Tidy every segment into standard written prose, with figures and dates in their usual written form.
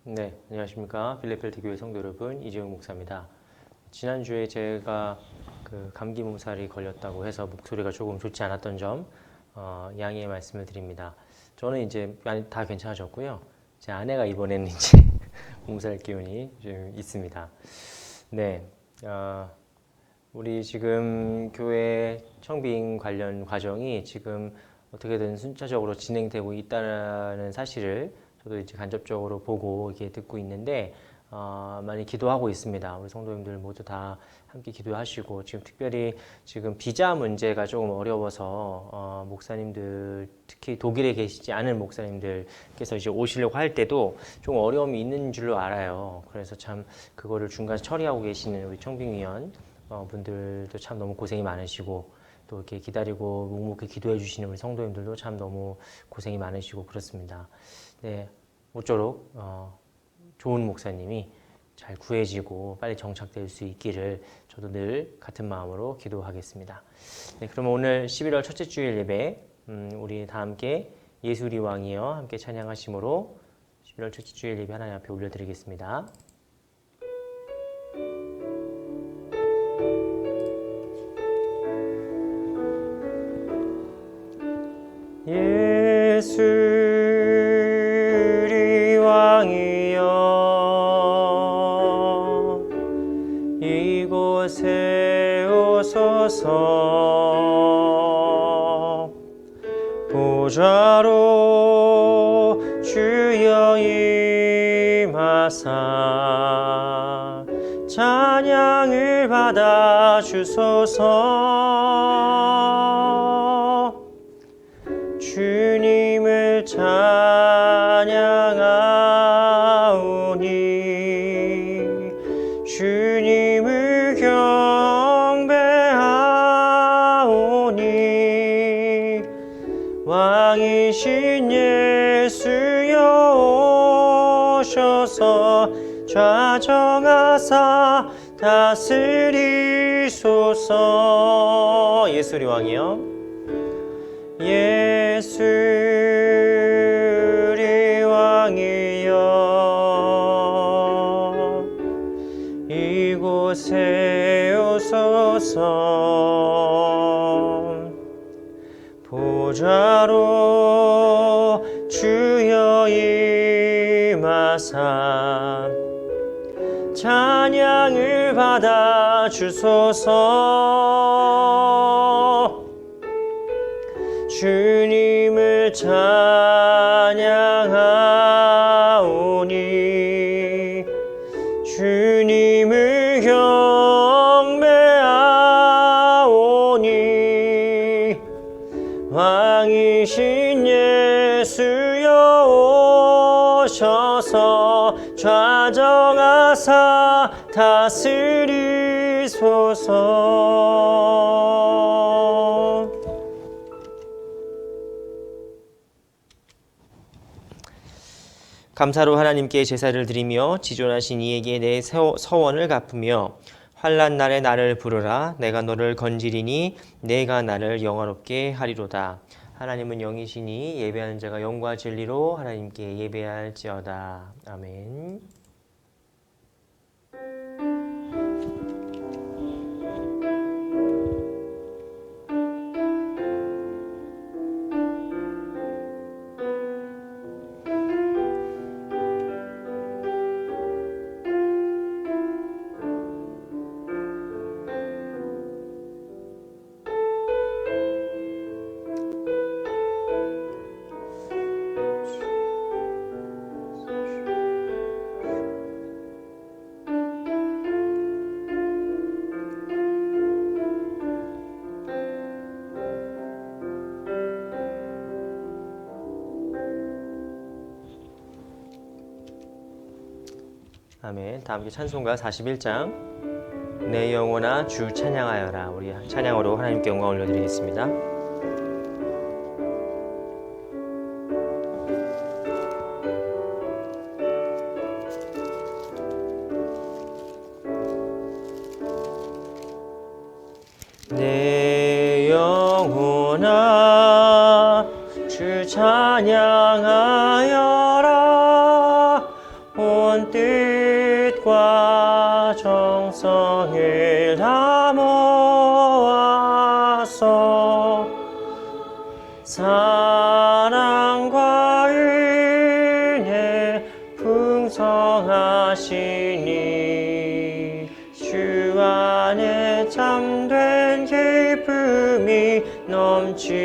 네, 안녕하십니까. 빌레펠트 교회 성도 여러분, 이재용 목사입니다. 지난주에 제가 감기 몸살이 걸렸다고 해서 목소리가 조금 좋지 않았던 점 양해의 말씀을 드립니다. 저는 이제 많이 다 괜찮아졌고요. 제 아내가 이번에는 이제 몸살 기운이 좀 있습니다. 네, 우리 지금 교회 청빙 관련 과정이 지금 어떻게든 순차적으로 진행되고 있다는 사실을 저도 이제 간접적으로 보고 이렇게 듣고 있는데 많이 기도하고 있습니다. 우리 성도님들 모두 다 함께 기도하시고 지금 특별히 지금 비자 문제가 조금 어려워서 목사님들 특히 독일에 계시지 않은 목사님들께서 이제 오시려고 할 때도 좀 어려움이 있는 줄로 알아요. 그래서 참 그거를 중간에 처리하고 계시는 우리 청빙위원 분들도 참 너무 고생이 많으시고 또 이렇게 기다리고 묵묵히 기도해 주시는 우리 성도님들도 참 너무 고생이 많으시고 그렇습니다. 네, 모쪼록 좋은 목사님이 잘 구해지고 빨리 정착될 수 있기를 저도 늘 같은 마음으로 기도하겠습니다. 네, 그럼 오늘 11월 첫째 주일 예배 우리 다 함께 예수 우리 왕이여 함께 찬양하심으로 11월 첫째 주일 예배 하나님 앞에 올려드리겠습니다. 예수 우리 왕이여 이곳에 오소서 보좌로 주여 임하사 찬양을 받아 주소서 주님을 찬양하오니 주님을 경배하오니 왕이신 예수여 오셔서 좌정하사 다스리소서. 예수 우리 왕이여 예수 우리 왕이여 이곳에 오소서 보좌로 주여 임하사 찬양을 받아 주소서 주님을 찬양하오니 주님을 경배하오니 왕이신 예수여 오셔서 좌정하사 다스리소서. 감사로 하나님께 제사를 드리며 지존하신 이에게 내 서원을 갚으며 환난 날에 나를 부르라. 내가 너를 건지리니 내가 나를 영화롭게 하리로다. 하나님은 영이시니 예배하는 자가 영과 진리로 하나님께 예배할지어다. 아멘. 아멘. 다 함께 찬송가 41장 내 영혼아 주 찬양하여라. 우리 찬양으로 하나님께 영광 올려드리겠습니다. 내 영혼아 주 찬양하여라. 온 뜻과 정성을 다 모아서 사랑과 은혜 풍성하시니 주 안에 참된 기쁨이 넘치도다.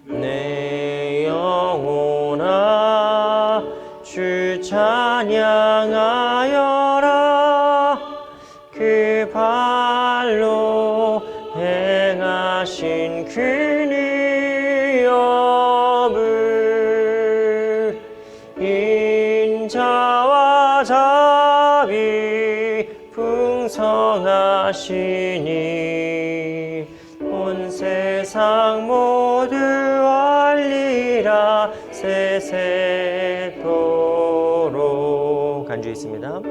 내 영혼아 주 찬양하여라. 그 발로 행하신 그 능력을 인자와 자비 풍성하시니 온 세상 모두 알리라. 세세토록. 간주있습니다.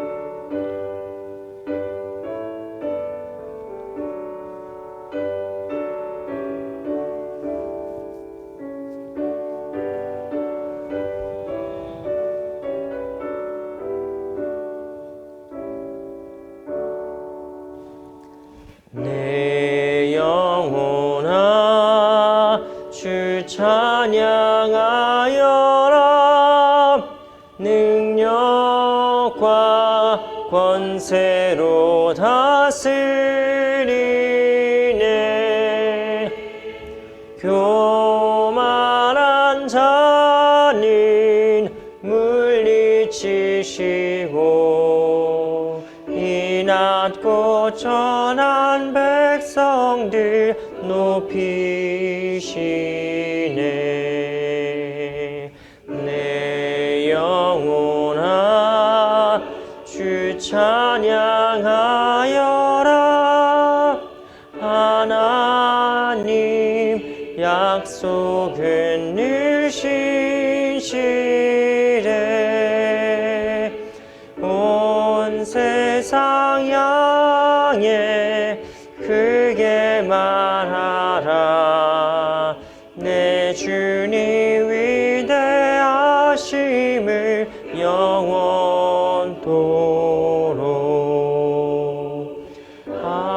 내 영혼아 주 찬양하여라. 능력과 권세로 다스리네. 교만한 자는 물리치시고 이 낮고 천한 백성들 높이시네. 내 영혼아 주 찬양하여라. 하나님 약속은 늘 신실해. 온 세상 향해 크게 말하라. 내 주님 위대하심을 영원토록. 아멘.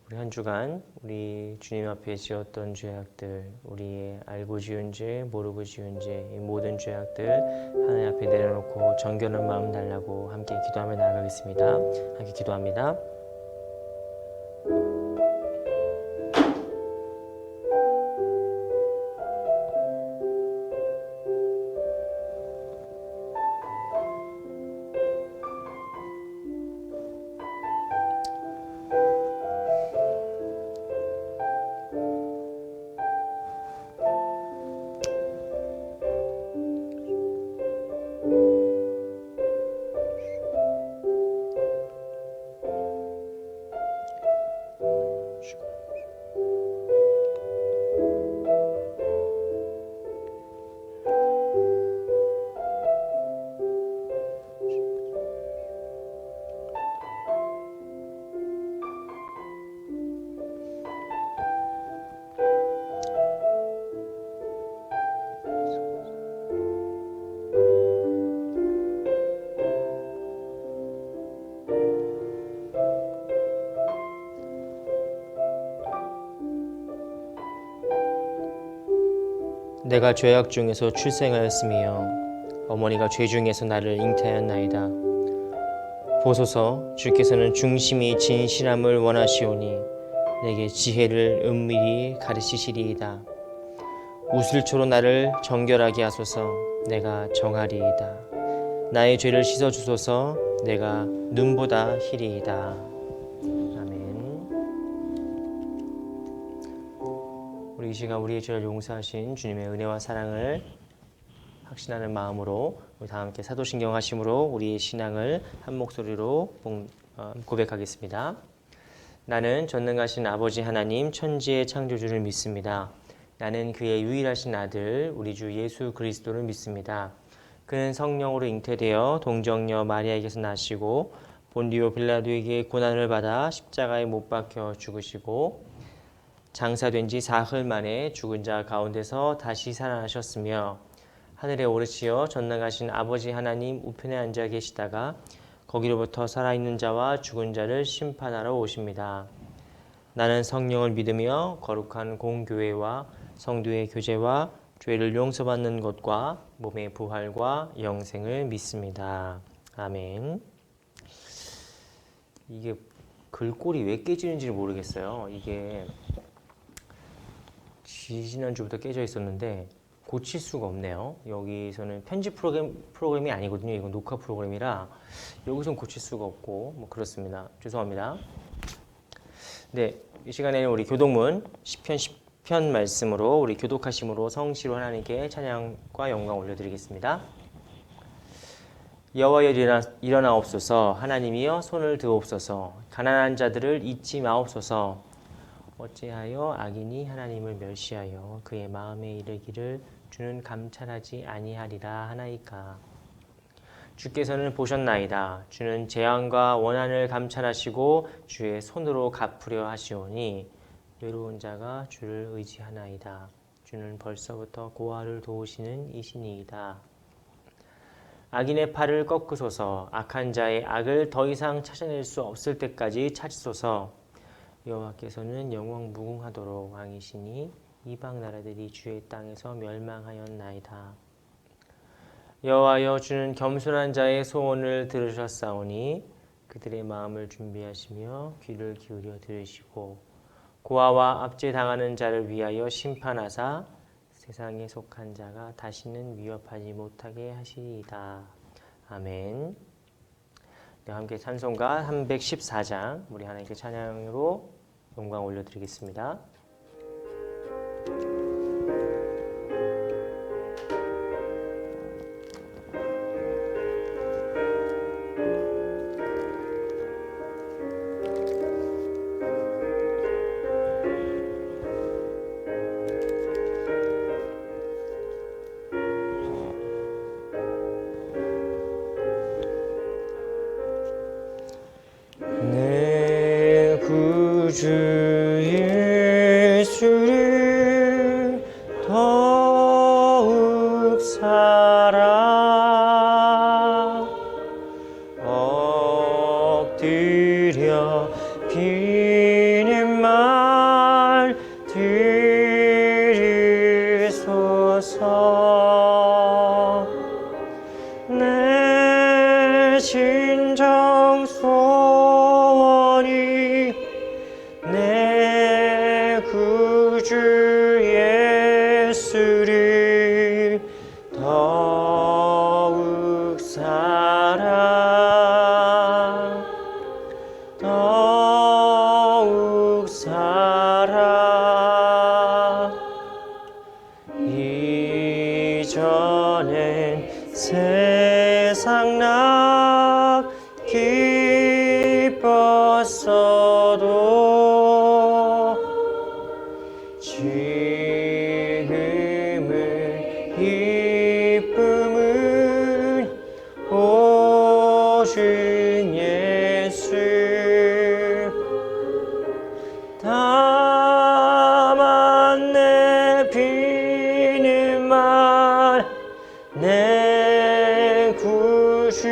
우리 한 주간 우리 주님 앞에 지었던 죄악들, 우리의 알고 지은 죄, 모르고 지은 죄, 이 모든 죄악들 하나님 앞에 내려놓고 정결한 마음 달라고 함께 기도하며 나아가겠습니다. 함께 기도합니다. 내가 죄악 중에서 출생하였으며 어머니가 죄 중에서 나를 잉태하였나이다. 보소서, 주께서는 중심이 진실함을 원하시오니 내게 지혜를 은밀히 가르치시리이다. 우슬초로 나를 정결하게 하소서. 내가 정하리이다. 나의 죄를 씻어주소서. 내가 눈보다 희리이다. 아멘. 우리 이 시간 우리의 죄를 용서하신 주님의 은혜와 사랑을 확신하는 마음으로 우리 다 함께 사도신경 하심으로 우리의 신앙을 한 목소리로 고백하겠습니다. 나는 전능하신 아버지 하나님 천지의 창조주를 믿습니다. 나는 그의 유일하신 아들 우리 주 예수 그리스도를 믿습니다. 그는 성령으로 잉태되어 동정녀 마리아에게서 나시고 본디오 빌라도에게 고난을 받아 십자가에 못 박혀 죽으시고 장사된 지 사흘 만에 죽은 자 가운데서 다시 살아나셨으며 하늘에 오르시어 전능하신 아버지 하나님 우편에 앉아 계시다가 거기로부터 살아있는 자와 죽은 자를 심판하러 오십니다. 나는 성령을 믿으며 거룩한 공교회와 성도의 교제와 죄를 용서받는 것과 몸의 부활과 영생을 믿습니다. 아멘. 이게 글꼴이 왜 깨지는지 모르겠어요. 이게 지난주부터 깨져 있었는데 고칠 수가 없네요. 여기서는 편집 프로그램이 아니거든요. 이건 녹화 프로그램이라 여기서는 고칠 수가 없고 뭐 그렇습니다. 죄송합니다. 네, 이 시간에는 우리 교독문 시편 10편 말씀으로 우리 교독하심으로 성시로 하나님께 찬양과 영광 올려드리겠습니다. 여호와여 일어나옵소서. 하나님이여 손을 드옵소서. 가난한 자들을 잊지 마옵소서. 어찌하여 악인이 하나님을 멸시하여 그의 마음에 이르기를 주는 감찰하지 아니하리라 하나이까. 주께서는 보셨나이다. 주는 재앙과 원한을 감찰하시고 주의 손으로 갚으려 하시오니 외로운 자가 주를 의지하나이다. 주는 벌써부터 고아를 도우시는 이신이이다. 악인의 팔을 꺾으소서. 악한 자의 악을 더 이상 찾아낼 수 없을 때까지 찾으소서. 여호와께서는 영원 무궁하도록 왕이시니 이방 나라들이 주의 땅에서 멸망하였나이다. 여호와여 주는 겸손한 자의 소원을 들으셨사오니 그들의 마음을 준비하시며 귀를 기울여 들으시고 고아와 압제당하는 자를 위하여 심판하사 세상에 속한 자가 다시는 위협하지 못하게 하시리이다. 아멘. 네, 함께 찬송가 314장 우리 하나님께 찬양으로 영광 올려드리겠습니다. 주 예수를 더욱 사랑 엎드려 비는 말 들으소서. 내 진정 소원이 내 구주 예수를 더욱 사랑 더욱 사랑. 이전엔 세상 낙 기뻤어도 지금은 기쁨은 오직 예수. 다만 내 비는 말 내 구주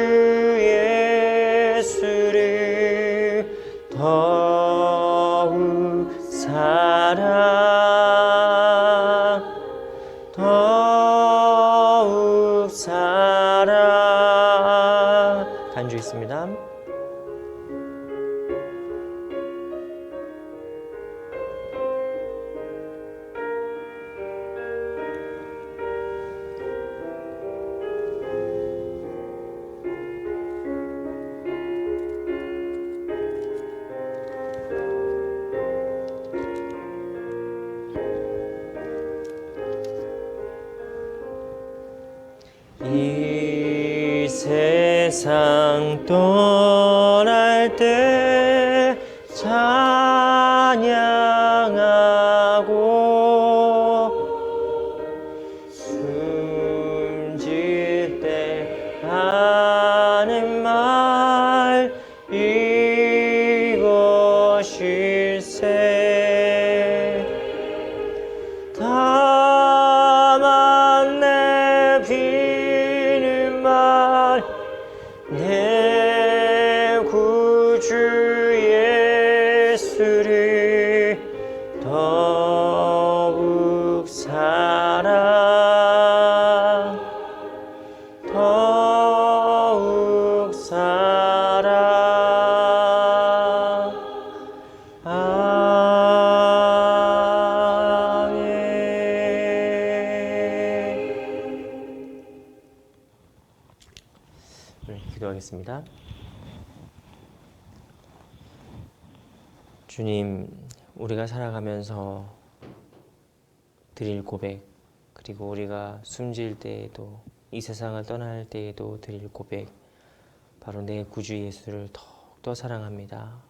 예수를 더욱 사랑 더욱 사랑. 간주 있습니다. 이 세상 떠날 때 찬양하고 숨질 때 하는 말 주실세. 다만 내 비는 말 내 구주 예수를 더욱 더욱 사랑. 아멘. 네, 기도하겠습니다. 주님, 우리가 살아가면서 드릴 고백, 그리고 우리가 숨질 때에도, 이 세상을 떠날 때에도 드릴 고백, 바로 내 구주 예수를 더욱더 사랑합니다.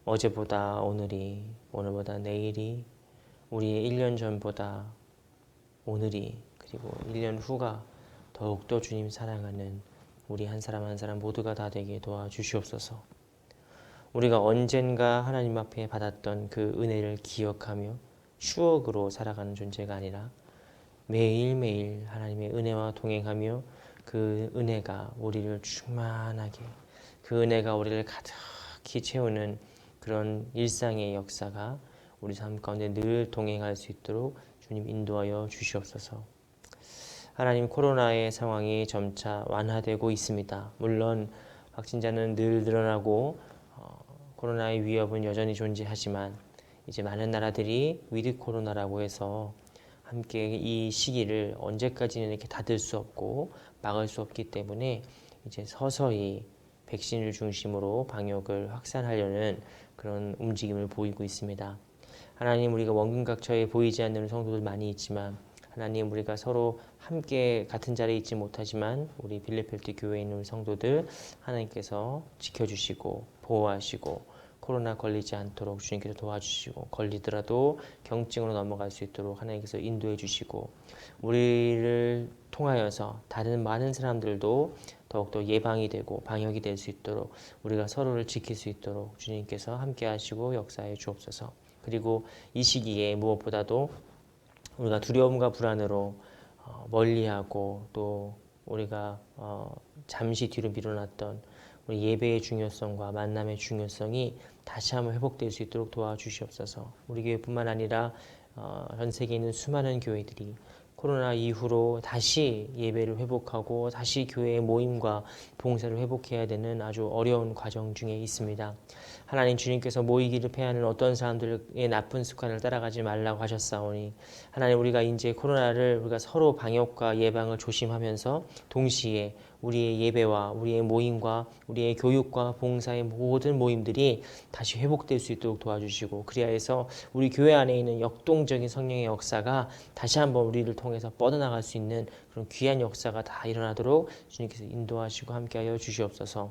어제보다 오늘이, 오늘보다 내일이, 우리의 1년 전보다 오늘이, 그리고 1년 후가 더욱더 주님 사랑하는 우리 한 사람 한 사람 모두가 다 되게 도와주시옵소서. 우리가 언젠가 하나님 앞에 받았던 그 은혜를 기억하며 추억으로 살아가는 존재가 아니라 매일매일 하나님의 은혜와 동행하며 그 은혜가 우리를 충만하게, 그 은혜가 우리를 가득히 채우는 그런 일상의 역사가 우리 삶 가운데 늘 동행할 수 있도록 주님 인도하여 주시옵소서. 하나님, 코로나의 상황이 점차 완화되고 있습니다. 물론 확진자는 늘 늘어나고 코로나의 위협은 여전히 존재하지만 이제 많은 나라들이 위드 코로나라고 해서 함께 이 시기를 언제까지는 이렇게 닫을 수 없고 막을 수 없기 때문에 이제 서서히 백신을 중심으로 방역을 확산하려는 그런 움직임을 보이고 있습니다. 하나님, 우리가 원근각처에 보이지 않는 성도들 많이 있지만, 하나님, 우리가 서로 함께 같은 자리에 있지 못하지만 우리 빌레펠드 교회에 있는 성도들 하나님께서 지켜주시고 보호하시고 코로나 걸리지 않도록 주님께서 도와주시고, 걸리더라도 경증으로 넘어갈 수 있도록 하나님께서 인도해 주시고, 우리를 통하여서 다른 많은 사람들도 더욱더 예방이 되고 방역이 될 수 있도록, 우리가 서로를 지킬 수 있도록 주님께서 함께 하시고 역사해 주옵소서. 그리고 이 시기에 무엇보다도 우리가 두려움과 불안으로 멀리하고, 또 우리가 잠시 뒤로 밀어놨던 우리 예배의 중요성과 만남의 중요성이 다시 한번 회복될 수 있도록 도와주시옵소서. 우리 교회뿐만 아니라 전 세계에 있는 수많은 교회들이 코로나 이후로 다시 예배를 회복하고 다시 교회의 모임과 봉사를 회복해야 되는 아주 어려운 과정 중에 있습니다. 하나님, 주님께서 모이기를 패하는 어떤 사람들의 나쁜 습관을 따라가지 말라고 하셨사오니, 하나님, 우리가 이제 코로나를 우리가 서로 방역과 예방을 조심하면서 동시에 우리의 예배와 우리의 모임과 우리의 교육과 봉사의 모든 모임들이 다시 회복될 수 있도록 도와주시고, 그리하여서 우리 교회 안에 있는 역동적인 성령의 역사가 다시 한번 우리를 통해서 뻗어나갈 수 있는 그런 귀한 역사가 다 일어나도록 주님께서 인도하시고 함께하여 주시옵소서.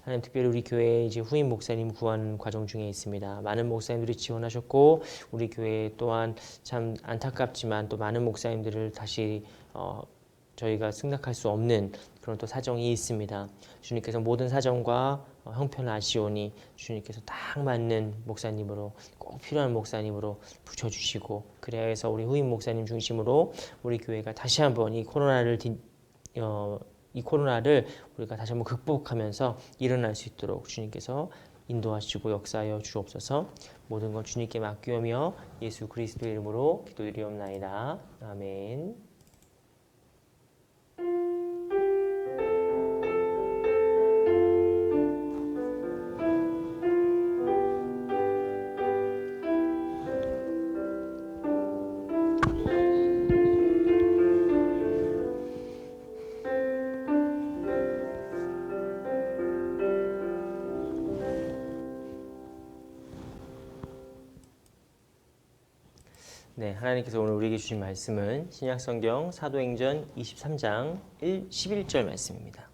하나님, 특별히 우리 교회에 이제 후임 목사님 구한 과정 중에 있습니다. 많은 목사님들이 지원하셨고, 우리 교회 또한 참 안타깝지만 또 많은 목사님들을 다시 저희가 승낙할 수 없는 그런 또 사정이 있습니다. 주님께서 모든 사정과 형편을 아시오니 주님께서 딱 맞는 목사님으로, 꼭 필요한 목사님으로 붙여주시고, 그래서 우리 후임 목사님 중심으로 우리 교회가 다시 한번 이 코로나를 우리가 다시 한번 극복하면서 일어날 수 있도록 주님께서 인도하시고 역사하여 주옵소서. 모든 것 주님께 맡기오며 예수 그리스도의 이름으로 기도드리옵나이다. 아멘. 네, 하나님께서 오늘 우리에게 주신 말씀은 신약성경 사도행전 23장 11절 말씀입니다.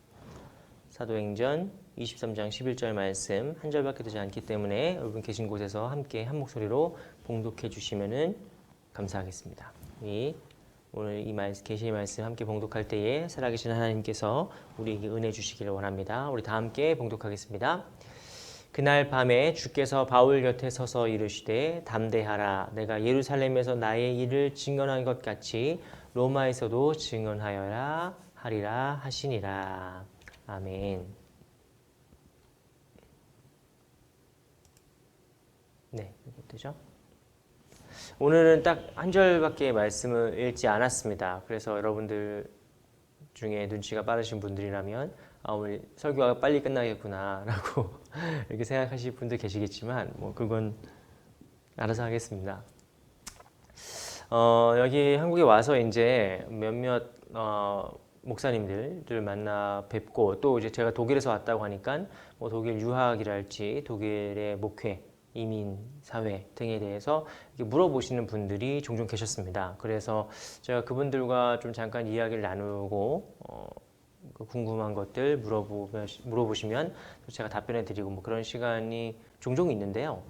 사도행전 23장 11절 말씀 한 절밖에 되지 않기 때문에 여러분 계신 곳에서 함께 한 목소리로 봉독해 주시면 감사하겠습니다. 오늘 이 계시의 말씀 함께 봉독할 때에 살아계신 하나님께서 우리에게 은혜 주시기를 원합니다. 우리 다 함께 봉독하겠습니다. 그날 밤에 주께서 바울 곁에 서서 이르시되 담대하라 내가 예루살렘에서 나의 일을 증언한 것 같이 로마에서도 증언하여라 하리라 하시니라. 아멘. 네, 이렇게 되죠. 오늘은 딱 한 절밖에 말씀을 읽지 않았습니다. 그래서 여러분들 중에 눈치가 빠르신 분들이라면 오늘 설교가 빨리 끝나겠구나 라고 이렇게 생각하실 분들 계시겠지만 뭐 그건 알아서 하겠습니다. 여기 한국에 와서 이제 몇몇 목사님들을 만나 뵙고 또 이제 제가 독일에서 왔다고 하니까 뭐 독일 유학이랄지 독일의 목회 이민 사회 등에 대해서 물어보시는 분들이 종종 계셨습니다. 그래서 제가 그분들과 좀 잠깐 이야기를 나누고 궁금한 것들 물어보시면 제가 답변해 드리고 뭐 그런 시간이 종종 있는데요.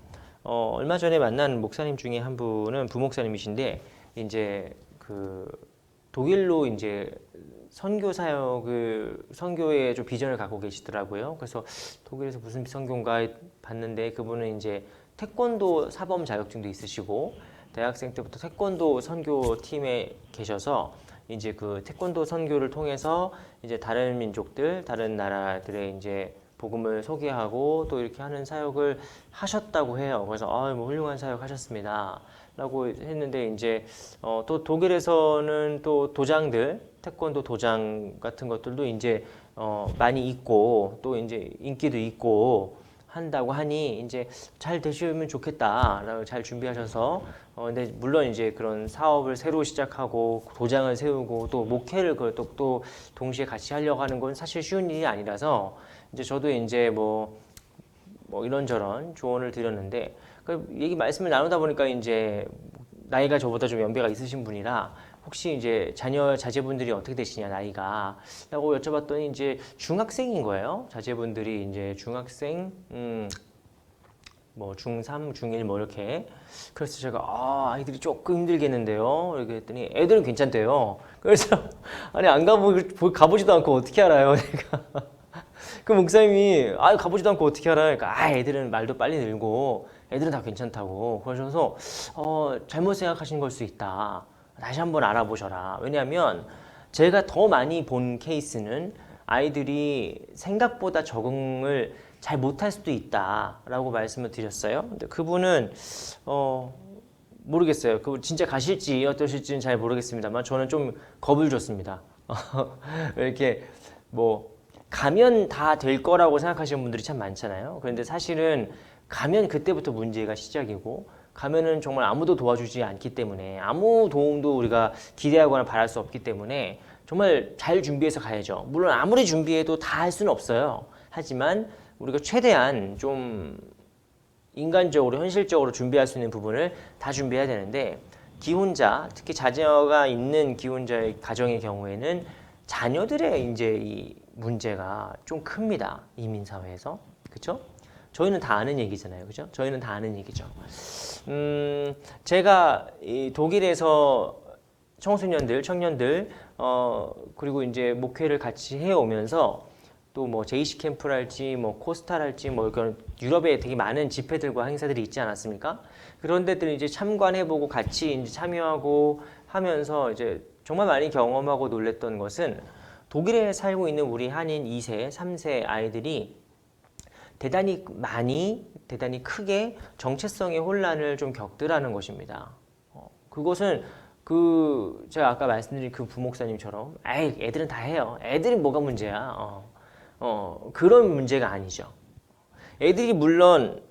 얼마 전에 만난 목사님 중에 한 분은 부목사님이신데 이제 그 독일로 이제 선교 사역을 선교에 좀 비전을 갖고 계시더라고요. 그래서 독일에서 무슨 선교인가 봤는데 그분은 이제 태권도 사범 자격증도 있으시고 대학생 때부터 태권도 선교 팀에 계셔서 이제 그 태권도 선교를 통해서 이제 다른 민족들, 다른 나라들의 이제 복음을 소개하고 또 이렇게 하는 사역을 하셨다고 해요. 그래서 뭐 훌륭한 사역 하셨습니다. 라고 했는데 이제 또 독일에서는 또 도장들, 태권도 도장 같은 것들도 이제 많이 있고 또 이제 인기도 있고 한다고 하니 이제 잘 되시면 좋겠다라고 잘 준비하셔서 근데 물론 이제 그런 사업을 새로 시작하고 도장을 세우고 또 목회를 또 동시에 같이 하려고 하는 건 사실 쉬운 일이 아니라서 이제 저도 이제 뭐 이런저런 조언을 드렸는데 그 얘기 말씀을 나누다 보니까 이제 나이가 저보다 좀 연배가 있으신 분이라 혹시 이제 자제분들이 어떻게 되시냐 나이가 라고 여쭤봤더니 이제 중학생인 거예요. 자제분들이 이제 중학생 뭐 중3, 중1 뭐 이렇게. 그래서 제가 아이들이 조금 힘들겠는데요. 이렇게 했더니 애들은 괜찮대요. 그래서 아니 안 가보지도 않고 어떻게 알아요? 내가 그 목사님이 가보지도 않고 어떻게 알아요? 그러니까 애들은 말도 빨리 늘고 애들은 다 괜찮다고 그러셔서 잘못 생각하신 걸 수 있다. 다시 한번 알아보셔라. 왜냐하면 제가 더 많이 본 케이스는 아이들이 생각보다 적응을 잘 못할 수도 있다라고 말씀을 드렸어요. 근데 그분은 모르겠어요. 그분 진짜 가실지 어떠실지는 잘 모르겠습니다만 저는 좀 겁을 줬습니다. 이렇게 뭐 가면 다 될 거라고 생각하시는 분들이 참 많잖아요. 그런데 사실은 가면 그때부터 문제가 시작이고 가면은 정말 아무도 도와주지 않기 때문에 아무 도움도 우리가 기대하거나 바랄 수 없기 때문에 정말 잘 준비해서 가야죠. 물론 아무리 준비해도 다 할 수는 없어요. 하지만 우리가 최대한 좀 인간적으로 현실적으로 준비할 수 있는 부분을 다 준비해야 되는데 기혼자 특히 자녀가 있는 기혼자의 가정의 경우에는 자녀들의 이제 이 문제가 좀 큽니다. 이민 사회에서. 그렇죠? 저희는 다 아는 얘기잖아요. 그죠? 저희는 다 아는 얘기죠. 제가 이 독일에서 청년들, 그리고 이제 목회를 같이 해오면서 또 뭐 JC 캠프랄지 뭐 코스타랄지 뭐 그런 유럽에 되게 많은 집회들과 행사들이 있지 않았습니까? 그런 데들 이제 참관해보고 같이 이제 참여하고 하면서 이제 정말 많이 경험하고 놀랬던 것은 독일에 살고 있는 우리 한인 2세, 3세 아이들이 대단히 크게 정체성의 혼란을 좀 겪더라는 것입니다. 그것은 제가 아까 말씀드린 그 부목사님처럼 애들은 다 해요. 애들이 뭐가 문제야. 그런 문제가 아니죠. 애들이 물론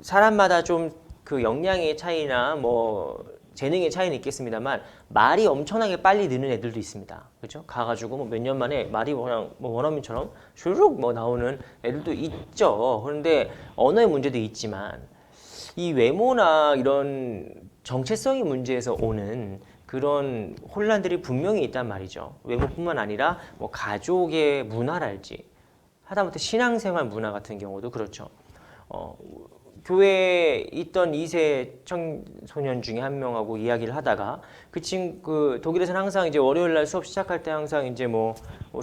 사람마다 좀 그 역량의 차이나 뭐 재능의 차이는 있겠습니다만 말이 엄청나게 빨리 느는 애들도 있습니다. 그렇죠? 가가지고 뭐 몇 년 만에 말이 그냥 뭐 원어민처럼 슈룩 뭐 나오는 애들도 있죠. 그런데 언어의 문제도 있지만 이 외모나 이런 정체성의 문제에서 오는 그런 혼란들이 분명히 있단 말이죠. 외모뿐만 아니라 뭐 가족의 문화랄지 하다못해 신앙생활 문화 같은 경우도 그렇죠. 교회에 있던 2세 청소년 중에 한 명하고 이야기를 하다가 그 친구 독일에서는 항상 이제 월요일 날 수업 시작할 때 항상 이제 뭐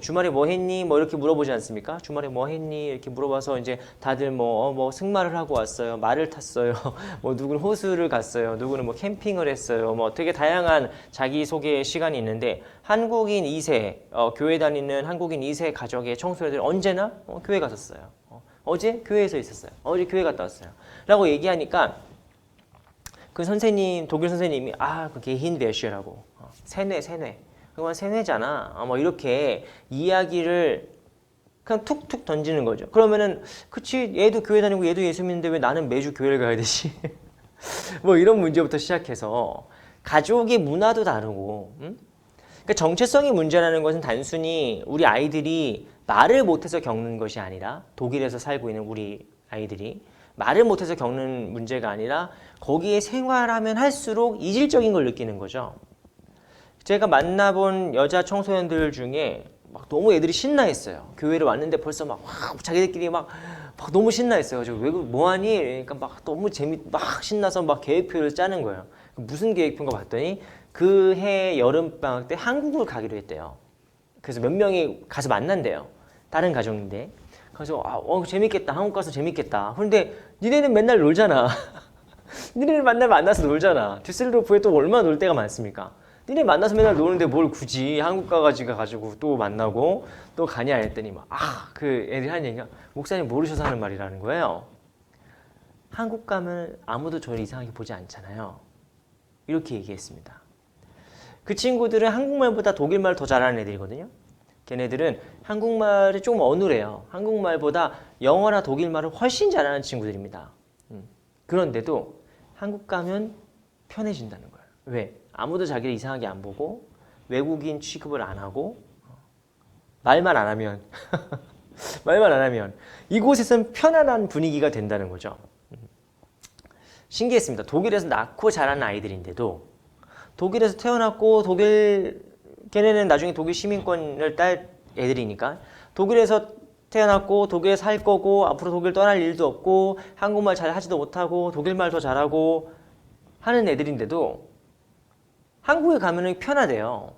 주말에 뭐 했니? 뭐 이렇게 물어보지 않습니까? 주말에 뭐 했니? 이렇게 물어봐서 이제 다들 뭐 승마를 하고 왔어요. 말을 탔어요. 뭐 누구는 호수를 갔어요. 누구는 뭐 캠핑을 했어요. 뭐 되게 다양한 자기 소개 시간이 있는데 한국인 2세 교회 다니는 한국인 2세 가족의 청소년들 언제나 교회 갔었어요. 어제 교회에서 있었어요. 어제 교회 갔다 왔어요. 라고 얘기하니까 그 선생님, 독일 선생님이 그게 힌베시라고 세뇌. 그건 세뇌잖아. 뭐 이렇게 이야기를 그냥 툭툭 던지는 거죠. 그러면은 그치 얘도 교회 다니고 얘도 예수 믿는데 왜 나는 매주 교회를 가야 되지? 뭐 이런 문제부터 시작해서 가족의 문화도 다르고 그러니까 정체성의 문제라는 것은 단순히 우리 아이들이 말을 못해서 겪는 것이 아니라 독일에서 살고 있는 우리 아이들이 말을 못해서 겪는 문제가 아니라 거기에 생활하면 할수록 이질적인 걸 느끼는 거죠. 제가 만나본 여자 청소년들 중에 막 너무 애들이 신나했어요. 교회를 왔는데 벌써 막 자기들끼리 막 너무 신나했어요. 왜 뭐하니? 그러니까 막 너무 막 신나서 막 계획표를 짜는 거예요. 무슨 계획표인가 봤더니 그 해 여름방학 때 한국을 가기로 했대요. 그래서 몇 명이 가서 만난대요. 다른 가족인데. 그래서 재밌겠다. 한국 가서 재밌겠다. 그런데 니네는 맨날 놀잖아. 니네는 맨날 만나서 놀잖아. düsseldorf에 또 얼마나 놀 때가 많습니까? 니네 만나서 맨날 노는데 뭘 굳이 한국 가가지고 또 만나고 또 가냐 했더니 그 애들이 하는 얘기가 목사님 모르셔서 하는 말이라는 거예요. 한국 가면 아무도 저를 이상하게 보지 않잖아요. 이렇게 얘기했습니다. 그 친구들은 한국말보다 독일말 더 잘하는 애들이거든요. 걔네들은 한국말이 조금 어눌해요. 한국말보다 영어나 독일말을 훨씬 잘하는 친구들입니다. 그런데도 한국 가면 편해진다는 거예요. 왜? 아무도 자기를 이상하게 안 보고 외국인 취급을 안 하고 말만 안 하면 이곳에서는 편안한 분위기가 된다는 거죠. 신기했습니다. 독일에서 낳고 자란 아이들인데도 독일에서 태어났고 걔네는 나중에 독일 시민권을 딸 애들이니까 독일에서 태어났고 독일에 살 거고 앞으로 독일 떠날 일도 없고 한국말 잘 하지도 못하고 독일말 더 잘하고 하는 애들인데도 한국에 가면은 편하대요.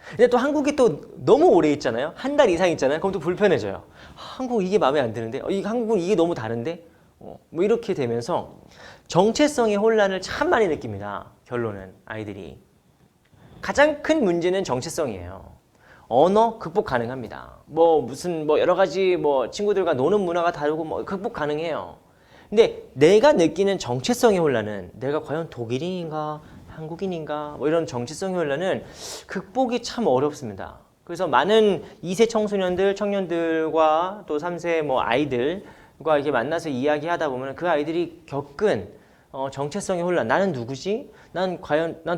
근데 또 한국에 또 너무 오래 있잖아요. 한 달 이상 있잖아요. 그럼 또 불편해져요. 한국 이게 마음에 안 드는데 한국은 이게 너무 다른데 뭐 이렇게 되면서 정체성의 혼란을 참 많이 느낍니다. 결론은 아이들이. 가장 큰 문제는 정체성이에요. 언어 극복 가능합니다. 무슨 여러 가지 친구들과 노는 문화가 다르고 극복 가능해요. 근데 내가 느끼는 정체성의 혼란은 내가 과연 독일인인가 한국인인가 이런 정체성의 혼란은 극복이 참 어렵습니다. 그래서 많은 2세 청년들과 또 3세 아이들과 이렇게 만나서 이야기하다 보면 그 아이들이 겪은 정체성의 혼란. 나는 누구지? 난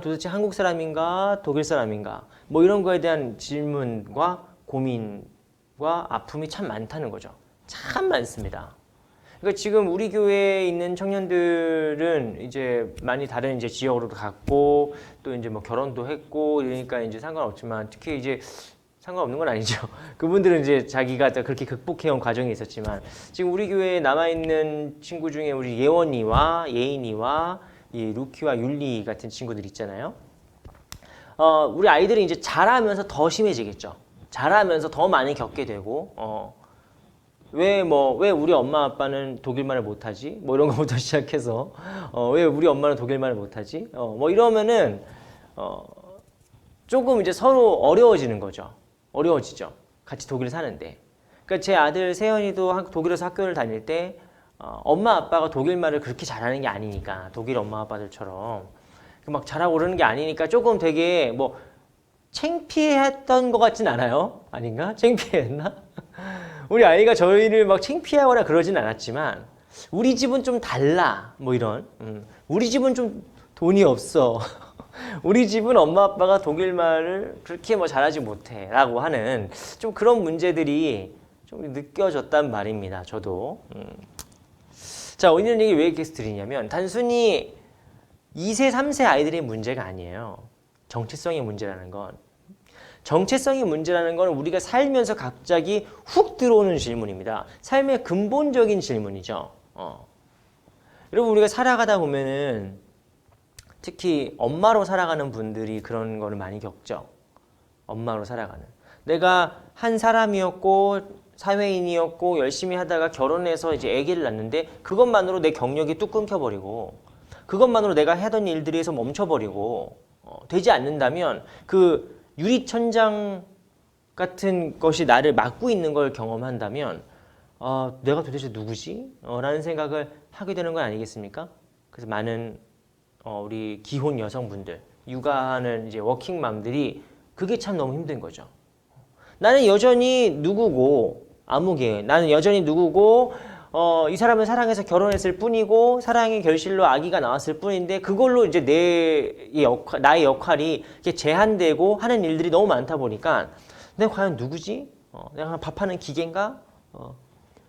도대체 한국 사람인가 독일 사람인가? 이런 거에 대한 질문과 고민과 아픔이 참 많다는 거죠. 참 많습니다. 그러니까 지금 우리 교회에 있는 청년들은 이제 많이 다른 이제 지역으로도 갔고 또 이제 결혼도 했고 이러니까 이제 상관없지만 특히 이제 상관없는 건 아니죠. 그분들은 이제 자기가 그렇게 극복해온 과정이 있었지만 지금 우리 교회에 남아있는 친구 중에 우리 예원이와 예인이와 이 루키와 율리 같은 친구들 있잖아요. 우리 아이들이 이제 자라면서 더 심해지겠죠. 자라면서 더 많이 겪게 되고 왜 우리 엄마 아빠는 독일말을 못하지? 이런 거부터 시작해서 왜 우리 엄마는 독일말을 못하지? 이러면은 조금 이제 서로 어려워지는 거죠. 어려워지죠. 같이 독일 사는데. 그러니까 제 아들 세연이도 독일에서 학교를 다닐 때 엄마 아빠가 독일말을 그렇게 잘하는 게 아니니까 독일 엄마 아빠들처럼 잘하고 그러는 게 아니니까 조금 되게 창피했던 것 같진 않아요? 아닌가? 창피했나? 우리 아이가 저희를 창피하거나 그러진 않았지만 우리 집은 좀 달라 이런 우리 집은 좀 돈이 없어 우리 집은 엄마 아빠가 독일말을 그렇게 잘하지 못해 라고 하는 좀 그런 문제들이 좀 느껴졌단 말입니다. 저도 자, 오늘 얘기 왜 이렇게 드리냐면 단순히 2세, 3세 아이들의 문제가 아니에요. 정체성의 문제라는 건. 정체성의 문제라는 건 우리가 살면서 갑자기 훅 들어오는 질문입니다. 삶의 근본적인 질문이죠. 여러분 우리가 살아가다 보면은 특히 엄마로 살아가는 분들이 그런 거를 많이 겪죠. 엄마로 살아가는. 내가 한 사람이었고 사회인이었고 열심히 하다가 결혼해서 이제 아기를 낳는데 그것만으로 내 경력이 뚝 끊겨버리고 그것만으로 내가 하던 일들에서 멈춰버리고 되지 않는다면 그 유리천장 같은 것이 나를 막고 있는 걸 경험한다면 내가 도대체 누구지? 라는 생각을 하게 되는 건 아니겠습니까? 그래서 많은 우리 기혼 여성분들, 육아하는 이제 워킹맘들이 그게 참 너무 힘든 거죠. 나는 여전히 누구고 아무개 나는 여전히 누구고 이 사람을 사랑해서 결혼했을 뿐이고 사랑의 결실로 아기가 나왔을 뿐인데 그걸로 이제 나의 역할이 이렇게 제한되고 하는 일들이 너무 많다 보니까 내가 과연 누구지? 내가 밥하는 기계인가?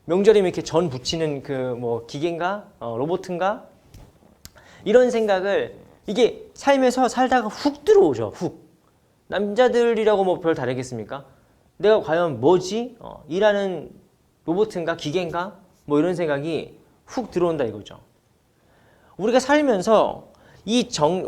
명절이면 이렇게 전 부치는 그 뭐 기계인가? 로봇인가? 이런 생각을 이게 삶에서 살다가 훅 들어오죠. 훅. 남자들이라고 뭐 별 다르겠습니까? 내가 과연 뭐지? 일하는 로봇인가? 기계인가? 뭐 이런 생각이 훅 들어온다 이거죠. 우리가 살면서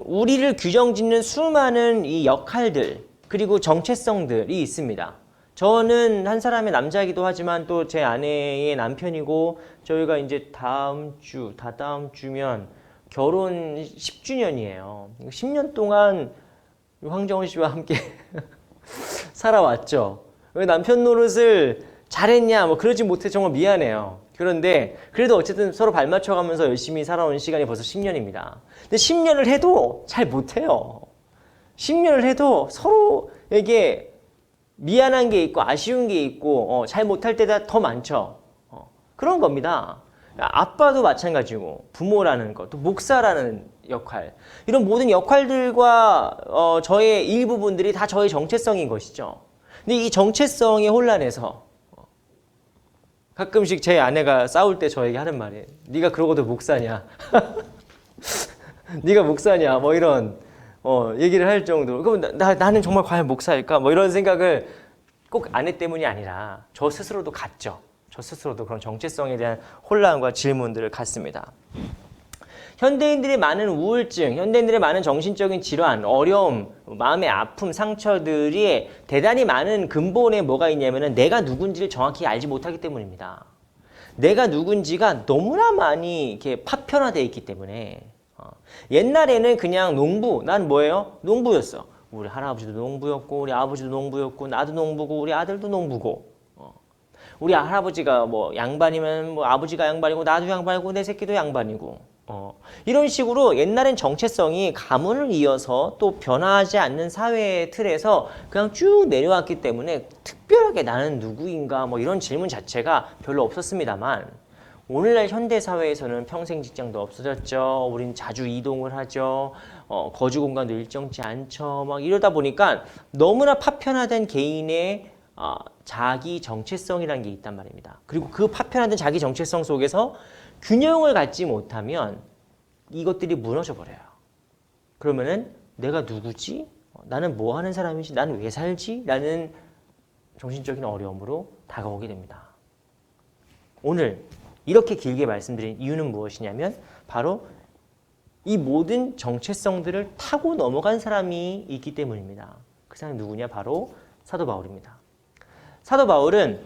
우리를 규정짓는 수많은 이 역할들 그리고 정체성들이 있습니다. 저는 한 사람의 남자이기도 하지만 또 제 아내의 남편이고 저희가 이제 다다음 주면 결혼 10주년이에요. 10년 동안 황정은 씨와 함께 살아왔죠. 왜 남편 노릇을 잘했냐 뭐 그러지 못해 정말 미안해요. 그런데 그래도 어쨌든 서로 발맞춰가면서 열심히 살아온 시간이 벌써 10년입니다. 근데 10년을 해도 잘 못해요. 10년을 해도 서로에게 미안한 게 있고 아쉬운 게 있고 잘 못할 때가 더 많죠. 그런 겁니다. 아빠도 마찬가지고 부모라는 것, 또 목사라는 역할 이런 모든 역할들과 저의 일부분들이 다 저의 정체성인 것이죠. 근데 이 정체성의 혼란에서 가끔씩 제 아내가 싸울 때 저에게 하는 말이에요. 네가 그러고도 목사냐? 네가 목사냐? 뭐 이런 얘기를 할 정도로 그럼 나는 정말 과연 목사일까? 뭐 이런 생각을 꼭 아내 때문이 아니라 저 스스로도 갖죠. 저 스스로도 그런 정체성에 대한 혼란과 질문들을 갖습니다. 현대인들의 많은 우울증, 현대인들의 많은 정신적인 질환, 어려움, 마음의 아픔, 상처들이 대단히 많은 근본에 뭐가 있냐면은 내가 누군지를 정확히 알지 못하기 때문입니다. 내가 누군지가 너무나 많이 이렇게 파편화되어 있기 때문에 옛날에는 그냥 농부, 난 뭐예요? 농부였어. 우리 할아버지도 농부였고 우리 아버지도 농부였고 나도 농부고 우리 아들도 농부고 우리 할아버지가 뭐 양반이면 뭐 아버지가 양반이고 나도 양반이고 내 새끼도 양반이고 이런 식으로 옛날엔 정체성이 가문을 이어서 또 변화하지 않는 사회의 틀에서 그냥 쭉 내려왔기 때문에 특별하게 나는 누구인가 뭐 이런 질문 자체가 별로 없었습니다만 오늘날 현대사회에서는 평생 직장도 없어졌죠. 우린 자주 이동을 하죠. 거주 공간도 일정치 않죠. 막 이러다 보니까 너무나 파편화된 개인의 자기 정체성이라는 게 있단 말입니다. 그리고 그 파편화된 자기 정체성 속에서 균형을 갖지 못하면 이것들이 무너져 버려요. 그러면은 내가 누구지? 나는 뭐 하는 사람이지? 나는 왜 살지? 라는 정신적인 어려움으로 다가오게 됩니다. 오늘 이렇게 길게 말씀드린 이유는 무엇이냐면 바로 이 모든 정체성들을 타고 넘어간 사람이 있기 때문입니다. 그 사람이 누구냐? 바로 사도 바울입니다. 사도 바울은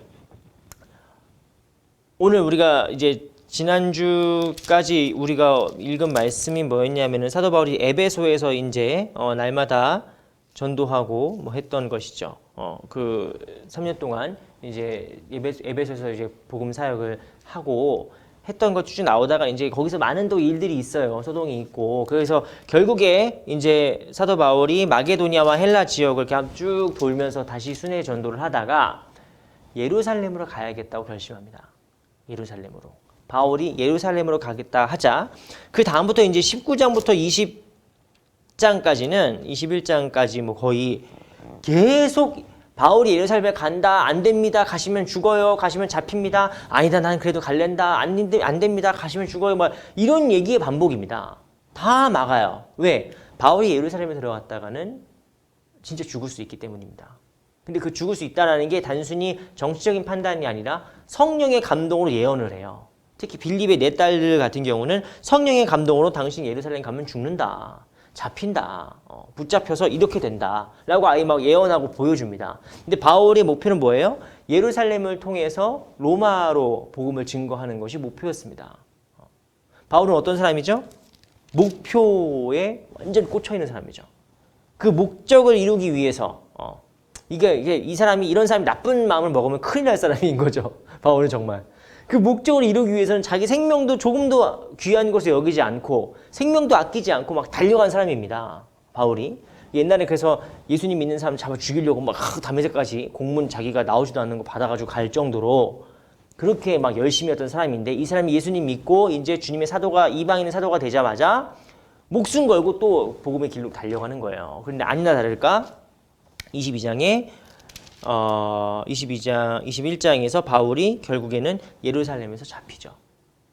오늘 우리가 이제 지난주까지 우리가 읽은 말씀이 뭐였냐면은 사도 바울이 에베소에서 이제 날마다 전도하고 뭐 했던 것이죠. 그 3년 동안 이제 에베소에서 이제 복음 사역을 하고 했던 것 쭉 나오다가 이제 거기서 많은 또 일들이 있어요. 소동이 있고. 그래서 결국에 이제 사도 바울이 마게도니아와 헬라 지역을 그냥 쭉 돌면서 다시 순회 전도를 하다가 예루살렘으로 가야겠다고 결심합니다. 예루살렘으로. 바울이 예루살렘으로 가겠다 하자 그 다음부터 이제 19장부터 20장까지는 21장까지 뭐 거의 계속 바울이 예루살렘에 간다 안 됩니다 가시면 죽어요 가시면 잡힙니다 아니다 난 그래도 갈랜다 안 됩니다 가시면 죽어요 뭐 이런 얘기의 반복입니다. 다 막아요. 왜? 바울이 예루살렘에 들어갔다가는 진짜 죽을 수 있기 때문입니다. 근데 그 죽을 수 있다는 게 단순히 정치적인 판단이 아니라 성령의 감동으로 예언을 해요. 특히 빌립의 네 딸들 같은 경우는 성령의 감동으로 당신 예루살렘 가면 죽는다. 잡힌다. 붙잡혀서 이렇게 된다. 라고 아예 막 예언하고 보여줍니다. 근데 바울의 목표는 뭐예요? 예루살렘을 통해서 로마로 복음을 증거하는 것이 목표였습니다. 바울은 어떤 사람이죠? 목표에 완전 꽂혀있는 사람이죠. 그 목적을 이루기 위해서 이게 이 사람이 이런 사람이 나쁜 마음을 먹으면 큰일 날 사람인 거죠. 바울은 정말. 그 목적을 이루기 위해서는 자기 생명도 조금도 귀한 것을 여기지 않고 생명도 아끼지 않고 막 달려간 사람입니다. 바울이. 옛날에 그래서 예수님 믿는 사람 잡아 죽이려고 막 담에색까지 공문 자기가 나오지도 않는 거 받아가지고 갈 정도로 그렇게 막 열심히 했던 사람인데 이 사람이 예수님 믿고 이제 주님의 사도가 이방인의 사도가 되자마자 목숨 걸고 또 복음의 길로 달려가는 거예요. 그런데 아니나 다를까 21장에서 바울이 결국에는 예루살렘에서 잡히죠.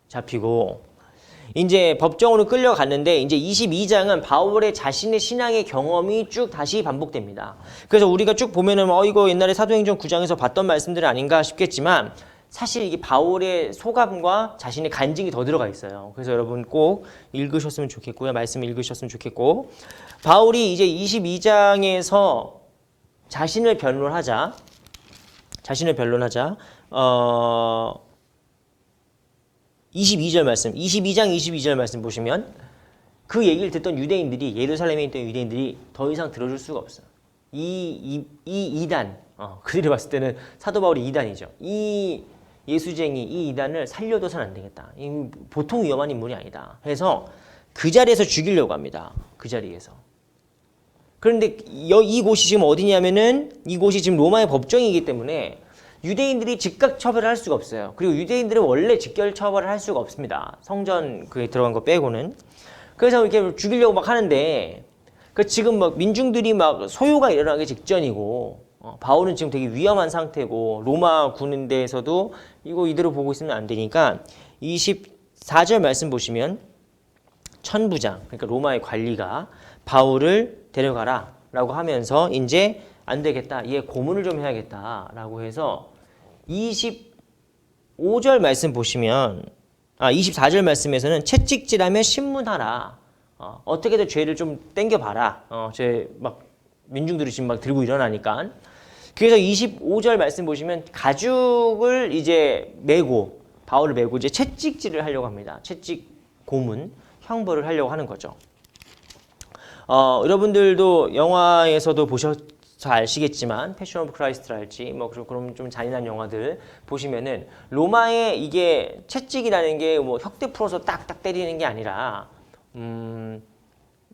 잡히고 이제 법정으로 끌려갔는데 이제 22장은 바울의 자신의 신앙의 경험이 쭉 다시 반복됩니다. 그래서 우리가 쭉 보면은 이거 옛날에 사도행전 9장에서 봤던 말씀들은 아닌가 싶겠지만 사실 이게 바울의 소감과 자신의 간증이 더 들어가 있어요. 그래서 여러분 꼭 읽으셨으면 좋겠고요. 말씀 읽으셨으면 좋겠고 바울이 이제 22장에서 자신을 변론하자 22절 말씀, 22장 22절 말씀 보시면 그 얘기를 듣던 유대인들이 예루살렘에 있던 유대인들이 더 이상 들어줄 수가 없어요. 이 이단, 그들이 봤을 때는 사도 바울이 이단이죠. 이 예수쟁이 이 이단을 살려둬서는 안 되겠다. 보통 위험한 인물이 아니다. 해서 그 자리에서 죽이려고 합니다. 그 자리에서. 그런데 이곳이 지금 어디냐면은 이곳이 지금 로마의 법정이기 때문에 유대인들이 즉각 처벌을 할 수가 없어요. 그리고 유대인들은 원래 직결 처벌을 할 수가 없습니다. 성전 그에 들어간 거 빼고는. 그래서 이렇게 죽이려고 막 하는데 지금 막 민중들이 막 소요가 일어나기 직전이고 바울은 지금 되게 위험한 상태고 로마 군대에서도 이거 이대로 보고 있으면 안 되니까 24절 말씀 보시면 천부장 그러니까 로마의 관리가 바울을 데려가라 라고 하면서 이제 안 되겠다. 얘 고문을 좀 해야겠다 라고 해서 25절 말씀 보시면 24절 말씀에서는 채찍질하며 신문하라. 어떻게든 죄를 좀 땡겨봐라. 막 민중들이 지금 막 들고 일어나니까. 그래서 25절 말씀 보시면 가죽을 이제 메고 바울을 메고 이제 채찍질을 하려고 합니다. 채찍 고문 형벌을 하려고 하는 거죠. 여러분들도 영화에서도 보셔서 아시겠지만 패션 오브 크라이스트랄지 뭐 그런 좀 잔인한 영화들 보시면은 로마의 이게 채찍이라는 게 뭐 혁대 풀어서 딱딱 때리는 게 아니라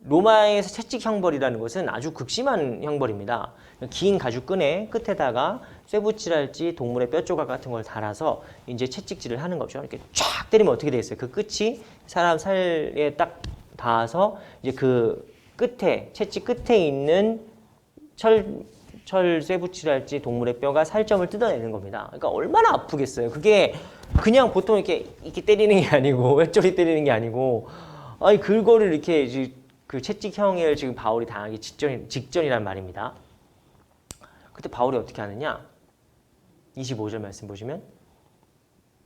로마에서 채찍 형벌이라는 것은 아주 극심한 형벌입니다. 긴 가죽끈의 끝에다가 쇠붙이랄지 동물의 뼈 조각 같은 걸 달아서 이제 채찍질을 하는 거죠. 이렇게 쫙 때리면 어떻게 되겠어요? 그 끝이 사람 살에 딱 닿아서 이제 그 끝에 채찍 끝에 있는 철 쇠붙이랄지 동물의 뼈가 살점을 뜯어내는 겁니다. 그러니까 얼마나 아프겠어요. 그게 그냥 보통 이렇게 때리는 게 아니고 외쪽이 때리는 게 아니고 아니 그거를 이렇게 그 채찍형을 지금 바울이 당하기 직전이란 말입니다. 그때 바울이 어떻게 하느냐? 25절 말씀 보시면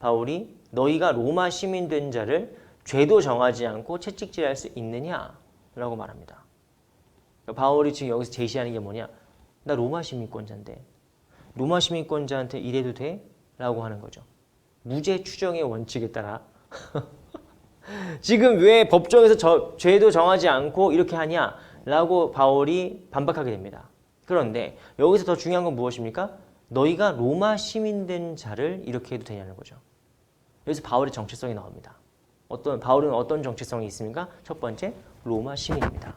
바울이 너희가 로마 시민 된 자를 죄도 정하지 않고 채찍질할 수 있느냐? 라고 말합니다. 바울이 지금 여기서 제시하는 게 뭐냐? 나 로마 시민권자인데 로마 시민권자한테 이래도 돼? 라고 하는 거죠. 무죄 추정의 원칙에 따라 지금 왜 법정에서 죄도 정하지 않고 이렇게 하냐? 라고 바울이 반박하게 됩니다. 그런데 여기서 더 중요한 건 무엇입니까? 너희가 로마 시민 된 자를 이렇게 해도 되냐는 거죠. 여기서 바울의 정체성이 나옵니다. 바울은 어떤 정체성이 있습니까? 첫 번째, 로마 시민입니다.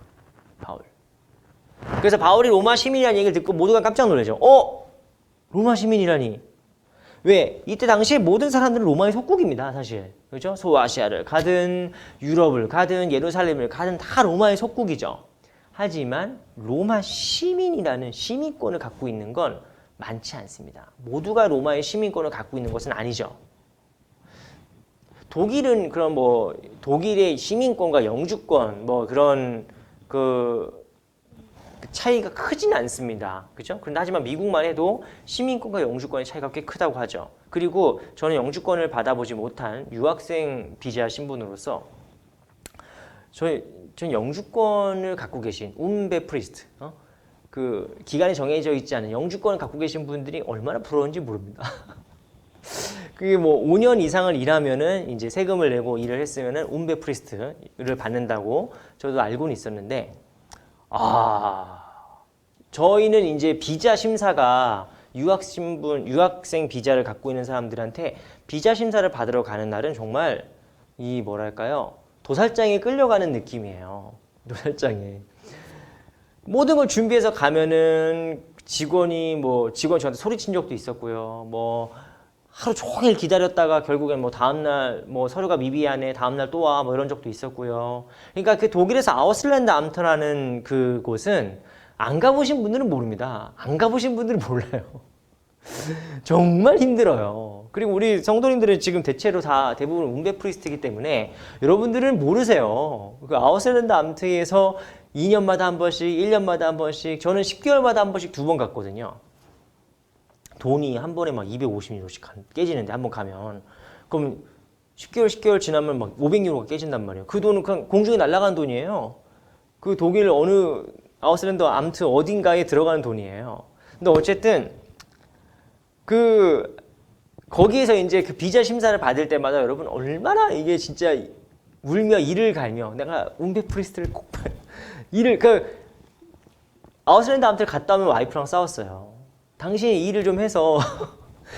바울. 그래서 바울이 로마 시민이라는 얘기를 듣고 모두가 깜짝 놀라죠. 로마 시민이라니. 왜? 이때 당시에 모든 사람들은 로마의 속국입니다, 사실. 그렇죠? 소아시아를 가든 유럽을 가든 예루살렘을 가든 다 로마의 속국이죠. 하지만 로마 시민이라는 시민권을 갖고 있는 건 많지 않습니다. 모두가 로마의 시민권을 갖고 있는 것은 아니죠. 독일은 그런 독일의 시민권과 영주권 그런 차이가 크진 않습니다. 그죠? 그런데 하지만 미국만 해도 시민권과 영주권의 차이가 꽤 크다고 하죠. 그리고 저는 영주권을 받아보지 못한 유학생 비자 신분으로서 전 영주권을 갖고 계신 움베 프리스트, 그 기간이 정해져 있지 않은 영주권을 갖고 계신 분들이 얼마나 부러운지 모릅니다. 그게 뭐 5년 이상을 일하면은 이제 세금을 내고 일을 했으면은 움베 프리스트를 받는다고 저도 알고는 있었는데, 저희는 이제 비자 심사가 유학생 비자를 갖고 있는 사람들한테 비자 심사를 받으러 가는 날은 정말 이 뭐랄까요? 도살장에 끌려가는 느낌이에요. 도살장에. 모든 걸 준비해서 가면은 직원 저한테 소리친 적도 있었고요. 뭐 하루 종일 기다렸다가 결국엔 뭐 다음날 뭐 서류가 미비하네, 다음날 또 와, 뭐 이런 적도 있었고요. 그러니까 그 독일에서 아우슬랜드 암트라는 그곳은 안 가보신 분들은 모릅니다. 안 가보신 분들은 몰라요. 정말 힘들어요. 그리고 우리 성도님들은 지금 대체로 다 대부분 움베 프리스트이기 때문에 여러분들은 모르세요. 그 아우슬랜드 암트에서 2년마다 한 번씩, 1년마다 한 번씩, 저는 10개월마다 한 번씩 2번 갔거든요. 돈이 한 번에 막 250유로씩 깨지는데, 한 번 가면. 그럼 10개월 지나면 막 500유로가 깨진단 말이에요. 그 돈은 그냥 공중에 날아간 돈이에요. 그 독일 어느 아우슬랜드 암트 어딘가에 들어가는 돈이에요. 근데 어쨌든 거기에서 이제 그 비자 심사를 받을 때마다 여러분 얼마나 이게 진짜 울며 이를 갈며 내가 움베 프리스트를 꼭 아우슬랜드 암트를 갔다 오면 와이프랑 싸웠어요. 당신이 일을 좀 해서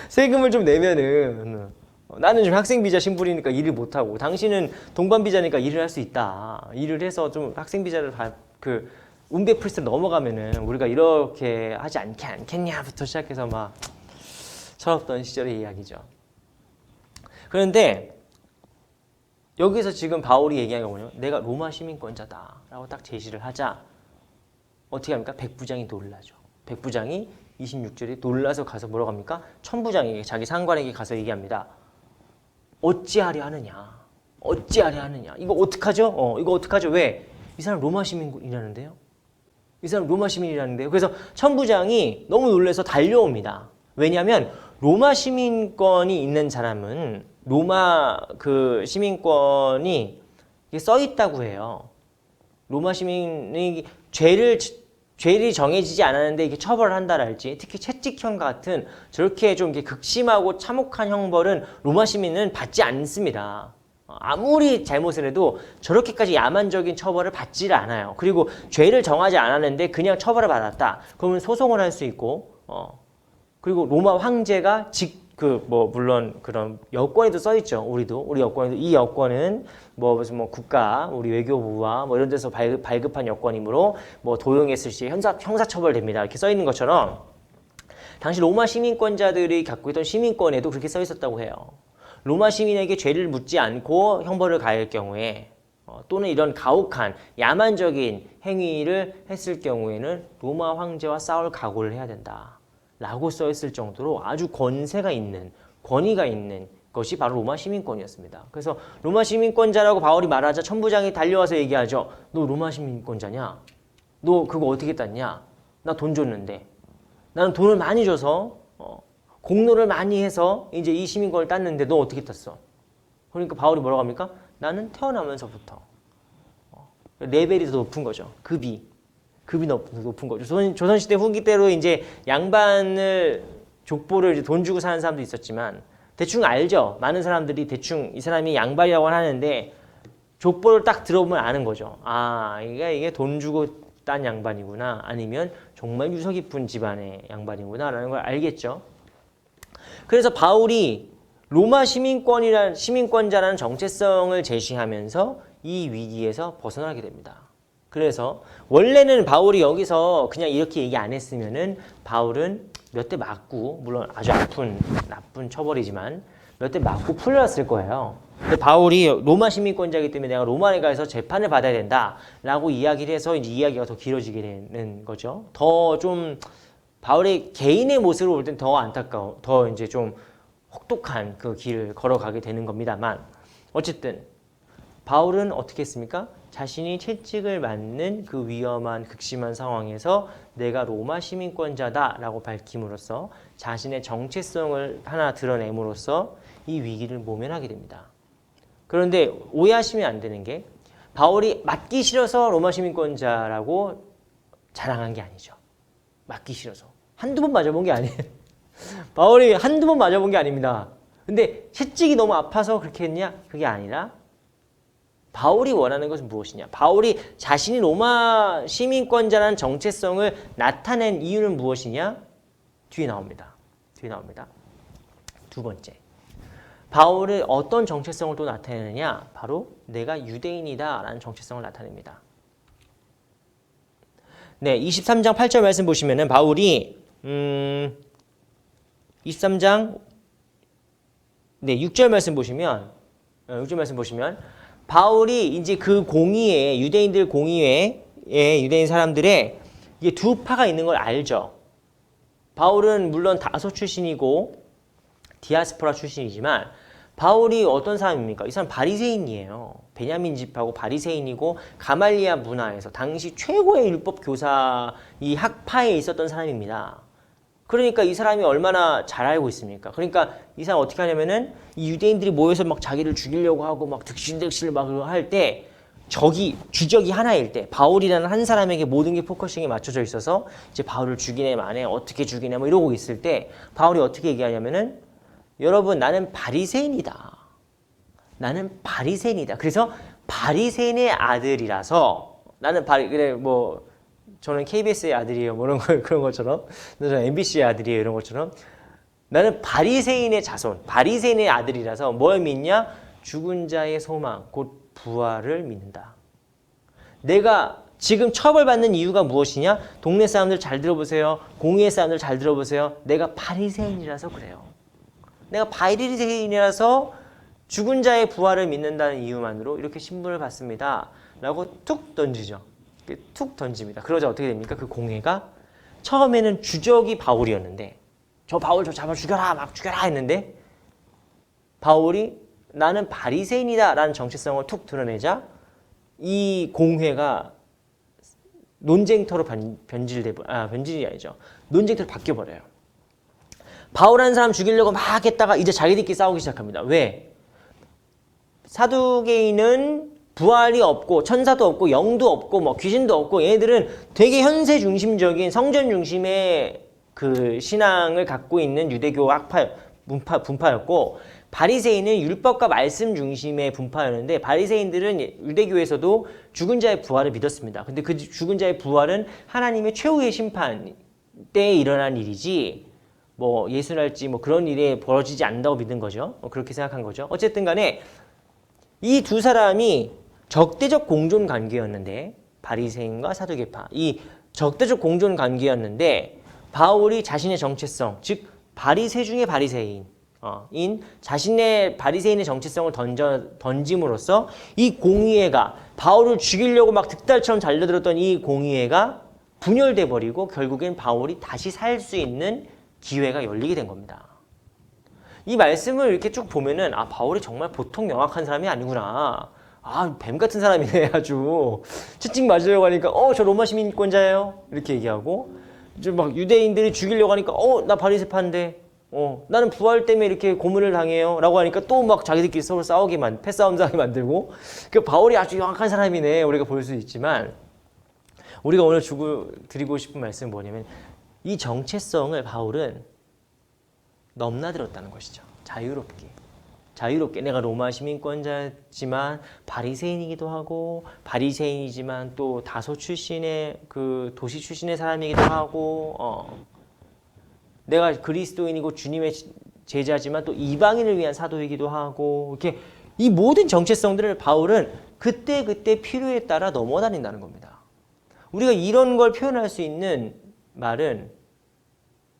세금을 좀 내면은 나는 좀 학생 비자 신분이니까 일을 못 하고 당신은 동반 비자니까 일을 할 수 있다. 일을 해서 좀 학생 비자를 움베 프리스트 넘어가면은 우리가 이렇게 하지 않겠냐부터 시작해서 막 철없던 시절의 이야기죠. 그런데 여기서 지금 바울이 얘기한 게 뭐냐면 내가 로마 시민권자다라고 딱 제시를 하자 어떻게 합니까? 백부장이 놀라죠. 백부장이 26절에 놀라서 가서 뭐라고 합니까? 천부장에게 자기 상관에게 가서 얘기합니다. 어찌하려 하느냐? 어찌하려 하느냐? 이거 어떡하죠? 이거 어떡하죠? 왜? 이 사람 로마 시민이라는데요? 이 사람 로마 시민이라는데요? 그래서 천부장이 너무 놀라서 달려옵니다. 왜냐하면 로마 시민권이 있는 사람은 로마 그 시민권이 써 있다고 해요. 로마 시민이 죄를 정해지지 않았는데 이게 처벌을 한다랄지, 특히 채찍형 같은 저렇게 좀 이렇게 극심하고 참혹한 형벌은 로마 시민은 받지 않습니다. 아무리 잘못을 해도 저렇게까지 야만적인 처벌을 받지를 않아요. 그리고 죄를 정하지 않았는데 그냥 처벌을 받았다. 그러면 소송을 할 수 있고, 그리고 로마 황제가 물론 그런 여권에도 써있죠. 우리 여권에도 이 여권은 무슨 국가, 우리 외교부와 뭐 이런 데서 발급한 여권이므로 뭐 도용했을 시 형사처벌됩니다. 이렇게 써있는 것처럼 당시 로마 시민권자들이 갖고 있던 시민권에도 그렇게 써있었다고 해요. 로마 시민에게 죄를 묻지 않고 형벌을 가할 경우에 또는 이런 가혹한 야만적인 행위를 했을 경우에는 로마 황제와 싸울 각오를 해야 된다. 라고 써있을 정도로 아주 권위가 있는 것이 바로 로마 시민권이었습니다. 그래서 로마 시민권자라고 바울이 말하자 천부장이 달려와서 얘기하죠. 너 로마 시민권자냐? 너 그거 어떻게 땄냐? 나 돈 줬는데. 나는 돈을 많이 줘서 공로를 많이 해서 이제 이 시민권을 땄는데 너 어떻게 땄어? 그러니까 바울이 뭐라고 합니까? 나는 태어나면서부터 레벨이 더 높은 거죠. 급이 높은 거죠. 조선시대 후기 때로 이제 족보를 이제 돈 주고 사는 사람도 있었지만, 대충 알죠? 많은 사람들이 대충 이 사람이 양반이라고 하는데, 족보를 딱 들어보면 아는 거죠. 이게 돈 주고 딴 양반이구나. 아니면 정말 유서 깊은 집안의 양반이구나. 라는 걸 알겠죠? 그래서 바울이 로마 시민권자라는 정체성을 제시하면서 이 위기에서 벗어나게 됩니다. 그래서 원래는 바울이 여기서 그냥 이렇게 얘기 안 했으면은 바울은 몇 대 맞고, 물론 아주 나쁜 처벌이지만 몇 대 맞고 풀렸을 거예요. 근데 바울이 로마 시민권자이기 때문에 내가 로마에 가서 재판을 받아야 된다라고 이야기를 해서 이제 이야기가 더 길어지게 되는 거죠. 더 좀 바울의 개인의 모습으로 볼 땐 더 안타까워, 더 이제 좀 혹독한 그 길을 걸어가게 되는 겁니다만, 어쨌든 바울은 어떻게 했습니까? 자신이 채찍을 맞는 그 위험한 극심한 상황에서 내가 로마 시민권자다라고 밝힘으로써 자신의 정체성을 하나 드러냄으로써 이 위기를 모면하게 됩니다. 그런데 오해하시면 안 되는 게 바울이 맞기 싫어서 로마 시민권자라고 자랑한 게 아니죠. 맞기 싫어서. 한두 번 맞아본 게 아니에요. 바울이 한두 번 맞아본 게 아닙니다. 근데 채찍이 너무 아파서 그렇게 했냐? 그게 아니라 바울이 원하는 것은 무엇이냐? 바울이 자신이 로마 시민권자라는 정체성을 나타낸 이유는 무엇이냐? 뒤에 나옵니다. 뒤에 나옵니다. 두 번째. 바울은 어떤 정체성을 또 나타내느냐? 바로 내가 유대인이다 라는 정체성을 나타냅니다. 네, 23장 8절 말씀 보시면은 바울이 23장 네, 6절 말씀 보시면 바울이 이제 그 공의회 유대인들 공의회에 유대인 사람들의 이게 두 파가 있는 걸 알죠. 바울은 물론 다소 출신이고 디아스포라 출신이지만 바울이 어떤 사람입니까? 이 사람 바리새인이에요. 베냐민 집하고 바리새인이고 가말리아 문화에서 당시 최고의 율법 교사 이 학파에 있었던 사람입니다. 그러니까 이 사람이 얼마나 잘 알고 있습니까? 그러니까 이 사람 어떻게 하냐면은 이 유대인들이 모여서 막 자기를 죽이려고 하고 막 득실득실 막 할 때 주적이 하나일 때 바울이라는 한 사람에게 모든 게 포커싱이 맞춰져 있어서 이제 바울을 죽이네 마네 어떻게 죽이네 뭐 이러고 있을 때 바울이 어떻게 얘기하냐면은 여러분 나는 바리새인이다. 나는 바리새인이다. 그래서 바리새인의 아들이라서 나는 그래 뭐 저는 KBS의 아들이에요. 뭐 그런 것처럼 저는 MBC의 아들이에요. 이런 것처럼 나는 바리새인의 자손, 바리새인의 아들이라서 뭘 믿냐? 죽은 자의 소망, 곧 부활을 믿는다. 내가 지금 처벌받는 이유가 무엇이냐? 동네 사람들 잘 들어보세요. 공의회 사람들 잘 들어보세요. 내가 바리새인이라서 그래요. 내가 바리새인이라서 죽은 자의 부활을 믿는다는 이유만으로 이렇게 신분을 받습니다. 라고 툭 던지죠. 툭 던집니다. 그러자 어떻게 됩니까? 그 공회가 처음에는 주적이 바울이었는데 저 바울 저 잡아 죽여라 막 죽여라 했는데 바울이 나는 바리새인이다 라는 정체성을 툭 드러내자 이 공회가 논쟁터로 변질이 아니죠. 논쟁터로 바뀌어버려요. 바울한 사람 죽이려고 막 했다가 이제 자기들끼리 싸우기 시작합니다. 왜? 사두개인은 부활이 없고 천사도 없고 영도 없고 뭐 귀신도 없고 얘네들은 되게 현세 중심적인 성전 중심의 그 신앙을 갖고 있는 유대교 분파였고 바리새인은 율법과 말씀 중심의 분파였는데 바리새인들은 유대교에서도 죽은 자의 부활을 믿었습니다. 근데 그 죽은 자의 부활은 하나님의 최후의 심판 때에 일어난 일이지 뭐 예수랄지 뭐 그런 일에 벌어지지 않는다고 믿는 거죠. 그렇게 생각한 거죠. 어쨌든 간에 이 두 사람이 적대적 공존 관계였는데 바리새인과 사두개파 이 적대적 공존 관계였는데 바울이 자신의 정체성 즉 바리새 중에 바리새인 인 자신의 바리새인의 정체성을 던짐으로써 이 공의회가 바울을 죽이려고 막 득달처럼 달려들었던 이 공의회가 분열돼 버리고 결국엔 바울이 다시 살 수 있는 기회가 열리게 된 겁니다. 이 말씀을 이렇게 쭉 보면은 아 바울이 정말 보통 영악한 사람이 아니구나. 아 뱀 같은 사람이네 아주. 채찍 맞으려고 하니까 저 로마 시민권자예요 이렇게 얘기하고 이제 막 유대인들이 죽이려고 하니까 나 바리새파인데 나는 부활 때문에 이렇게 고문을 당해요 라고 하니까 또 막 자기들끼리 서로 패싸움 싸게 만들고 그 바울이 아주 영악한 사람이네 우리가 볼 수 있지만 우리가 오늘 드리고 싶은 말씀은 뭐냐면 이 정체성을 바울은 넘나들었다는 것이죠. 자유롭게 내가 로마 시민권자지만 바리새인이기도 하고 바리새인이지만 또 다소 출신의 그 도시 출신의 사람이기도 하고 내가 그리스도인이고 주님의 제자지만 또 이방인을 위한 사도이기도 하고 이렇게 이 모든 정체성들을 바울은 그때 필요에 따라 넘어다닌다는 겁니다. 우리가 이런 걸 표현할 수 있는 말은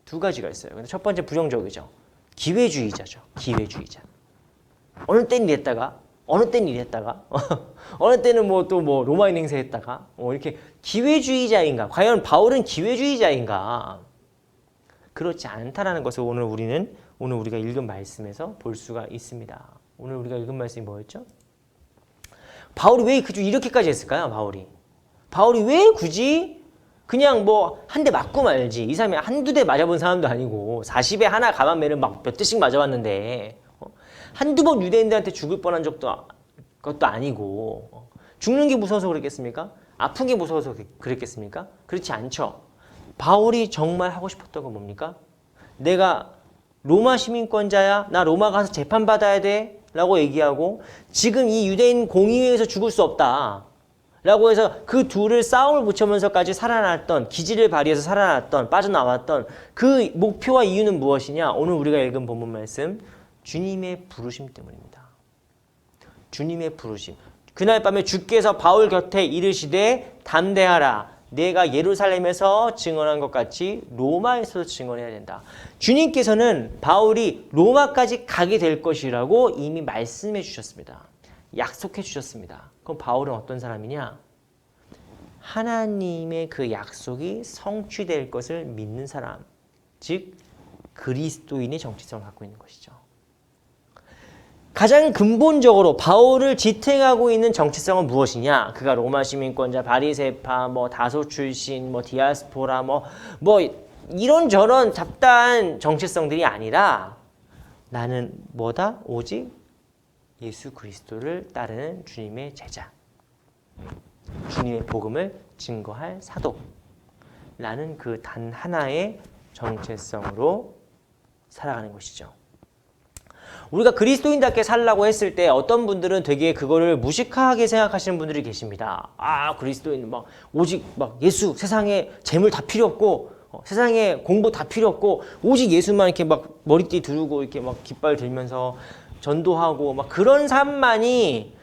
두 가지가 있어요. 근데 첫 번째 부정적이죠. 기회주의자죠. 기회주의자. 어느 때는 이랬다가 어느 때는 이랬다가 어느 때는 뭐 또 뭐 로마인 행세했다가 이렇게 기회주의자인가? 과연 바울은 기회주의자인가? 그렇지 않다라는 것을 오늘 우리가 읽은 말씀에서 볼 수가 있습니다. 오늘 우리가 읽은 말씀이 뭐였죠? 바울이 왜 이렇게까지 했을까요? 바울이 왜 굳이 그냥 뭐 한 대 맞고 말지. 이 사람이 한두 대 맞아본 사람도 아니고 40에 하나 감한매를 막 몇 대씩 맞아봤는데 한두 번 유대인들한테 죽을 뻔한 것도 아니고 죽는 게 무서워서 그랬겠습니까? 아픈 게 무서워서 그랬겠습니까? 그렇지 않죠. 바울이 정말 하고 싶었던 건 뭡니까? 내가 로마 시민권자야. 나 로마 가서 재판받아야 돼. 라고 얘기하고 지금 이 유대인 공의회에서 죽을 수 없다. 라고 해서 그 둘을 싸움을 붙이면서까지 살아났던, 기지를 발휘해서 살아났던, 빠져나왔던 그 목표와 이유는 무엇이냐? 오늘 우리가 읽은 본문 말씀, 주님의 부르심 때문입니다. 주님의 부르심. 그날 밤에 주께서 바울 곁에 이르시되 담대하라. 내가 예루살렘에서 증언한 것 같이 로마에서도 증언해야 된다. 주님께서는 바울이 로마까지 가게 될 것이라고 이미 말씀해 주셨습니다. 약속해 주셨습니다. 그럼 바울은 어떤 사람이냐? 하나님의 그 약속이 성취될 것을 믿는 사람, 즉 그리스도인의 정체성을 갖고 있는 것이죠. 가장 근본적으로 바울을 지탱하고 있는 정체성은 무엇이냐? 그가 로마 시민권자, 바리새파, 뭐 다소 출신, 뭐 디아스포라, 뭐 이런저런 잡다한 정체성들이 아니라 나는 뭐다? 오직 예수 그리스도를 따르는 주님의 제자, 주님의 복음을 증거할 사도라는 그 단 하나의 정체성으로 살아가는 것이죠. 우리가 그리스도인답게 살라고 했을 때 어떤 분들은 되게 그거를 무식하게 생각하시는 분들이 계십니다. 아, 그리스도인 막 오직 막 예수, 세상에 재물 다 필요 없고 세상에 공부 다 필요 없고 오직 예수만 이렇게 막 머리띠 두르고 이렇게 막 깃발 들면서 전도하고 막 그런 삶만이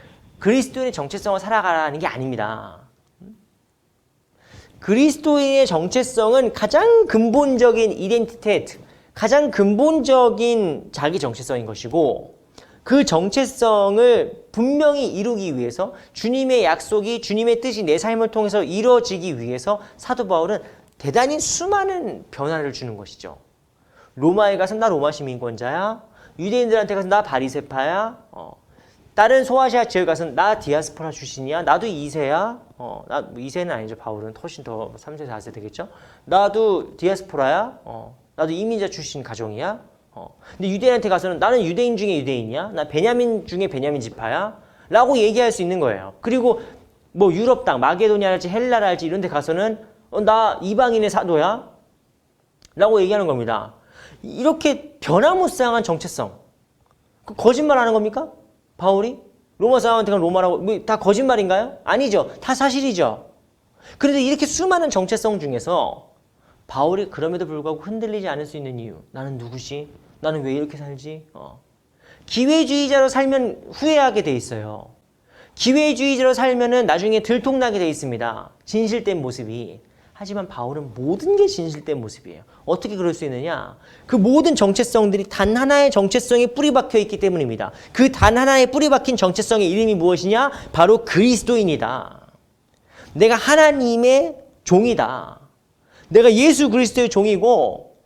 그리스도인의 정체성을 살아가라는 게 아닙니다. 그리스도인의 정체성은 가장 근본적인 이덴티테이트, 가장 근본적인 자기 정체성인 것이고 그 정체성을 분명히 이루기 위해서 주님의 약속이 주님의 뜻이 내 삶을 통해서 이루어지기 위해서 사도 바울은 대단히 수많은 변화를 주는 것이죠. 로마에 가서 나 로마 시민권자야. 유대인들한테 가서 나 바리새파야. 다른 소아시아 지역에 가서 나 디아스포라 출신이야. 나도 2세야. 나 2세는 아니죠. 바울은 훨씬 더 3세, 4세 되겠죠. 나도 디아스포라야. 나도 이민자 출신 가정이야. 근데 유대인한테 가서는 나는 유대인 중에 유대인이야. 나 베냐민 중에 베냐민 지파야. 라고 얘기할 수 있는 거예요. 그리고 뭐 유럽 땅, 마게도니아랄지 헬라랄지 이런 데 가서는 나 이방인의 사도야. 라고 얘기하는 겁니다. 이렇게 변화무쌍한 정체성. 거짓말 하는 겁니까? 바울이? 로마 사람한테 그럼 로마라고 다 거짓말인가요? 아니죠. 다 사실이죠. 그런데 이렇게 수많은 정체성 중에서 바울이 그럼에도 불구하고 흔들리지 않을 수 있는 이유. 나는 누구지? 나는 왜 이렇게 살지? 기회주의자로 살면 후회하게 돼 있어요. 기회주의자로 살면은 나중에 들통나게 돼 있습니다. 진실된 모습이. 하지만 바울은 모든 게 진실된 모습이에요. 어떻게 그럴 수 있느냐? 그 모든 정체성들이 단 하나의 정체성에 뿌리박혀 있기 때문입니다. 그 단 하나의 뿌리박힌 정체성의 이름이 무엇이냐? 바로 그리스도인이다. 내가 하나님의 종이다. 내가 예수 그리스도의 종이고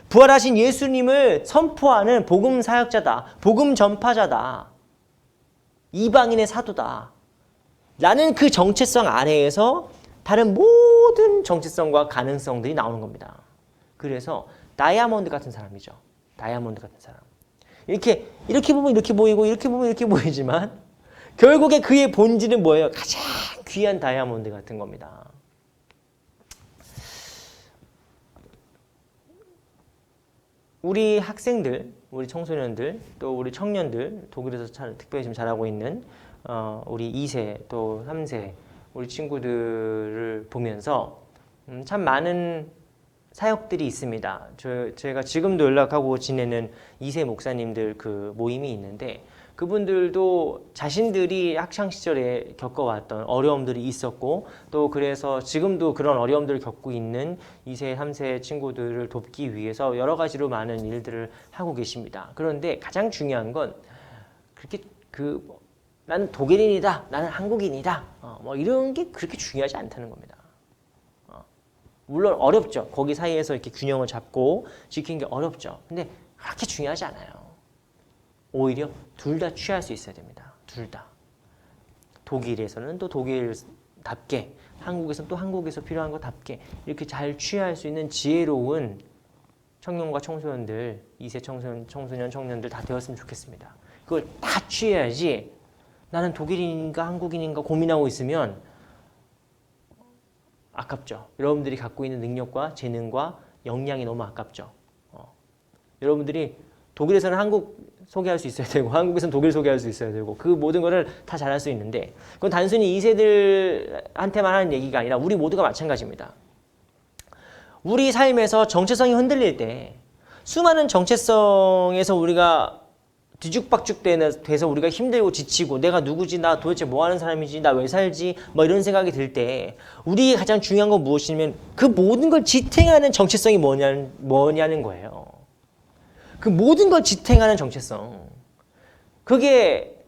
부활하신 예수님을 선포하는 복음 사역자다. 복음 전파자다. 이방인의 사도다. 라는 그 정체성 아래에서 다른 모든 정체성과 가능성들이 나오는 겁니다. 그래서 다이아몬드 같은 사람이죠. 다이아몬드 같은 사람. 이렇게 보면 이렇게 보이고 이렇게 보면 이렇게 보이지만 결국에 그의 본질은 뭐예요? 가장 귀한 다이아몬드 같은 겁니다. 우리 학생들, 우리 청소년들, 또 우리 청년들, 독일에서 특별히 지금 잘하고 있는 우리 2세 또 3세 우리 친구들을 보면서 참 많은 사역들이 있습니다. 제가 지금도 연락하고 지내는 2세 목사님들 그 모임이 있는데 그분들도 자신들이 학창시절에 겪어왔던 어려움들이 있었고 또 그래서 지금도 그런 어려움들을 겪고 있는 2세, 3세 친구들을 돕기 위해서 여러 가지로 많은 일들을 하고 계십니다. 그런데 가장 중요한 건 그렇게 나는 독일인이다, 나는 한국인이다, 뭐 이런 게 그렇게 중요하지 않다는 겁니다. 물론 어렵죠. 거기 사이에서 이렇게 균형을 잡고 지키는 게 어렵죠. 근데 그렇게 중요하지 않아요. 오히려 둘 다 취할 수 있어야 됩니다. 둘 다. 독일에서는 또 독일답게, 한국에서는 또 한국에서 필요한 것답게 이렇게 잘 취할 수 있는 지혜로운 청년과 청소년들, 2세 청소년, 청년들 다 되었으면 좋겠습니다. 그걸 다 취해야지 나는 독일인인가 한국인인가 고민하고 있으면 아깝죠. 여러분들이 갖고 있는 능력과 재능과 역량이 너무 아깝죠. 여러분들이 독일에서는 한국 소개할 수 있어야 되고 한국에서는 독일 소개할 수 있어야 되고 그 모든 거를 다 잘할 수 있는데 그건 단순히 2세들한테만 하는 얘기가 아니라 우리 모두가 마찬가지입니다. 우리 삶에서 정체성이 흔들릴 때 수많은 정체성에서 우리가 뒤죽박죽 돼서 우리가 힘들고 지치고 내가 누구지, 나 도대체 뭐 하는 사람이지, 나 왜 살지, 뭐 이런 생각이 들 때 우리의 가장 중요한 건 무엇이냐면 그 모든 걸 지탱하는 정체성이 뭐냐는 거예요. 그 모든 걸 지탱하는 정체성. 그게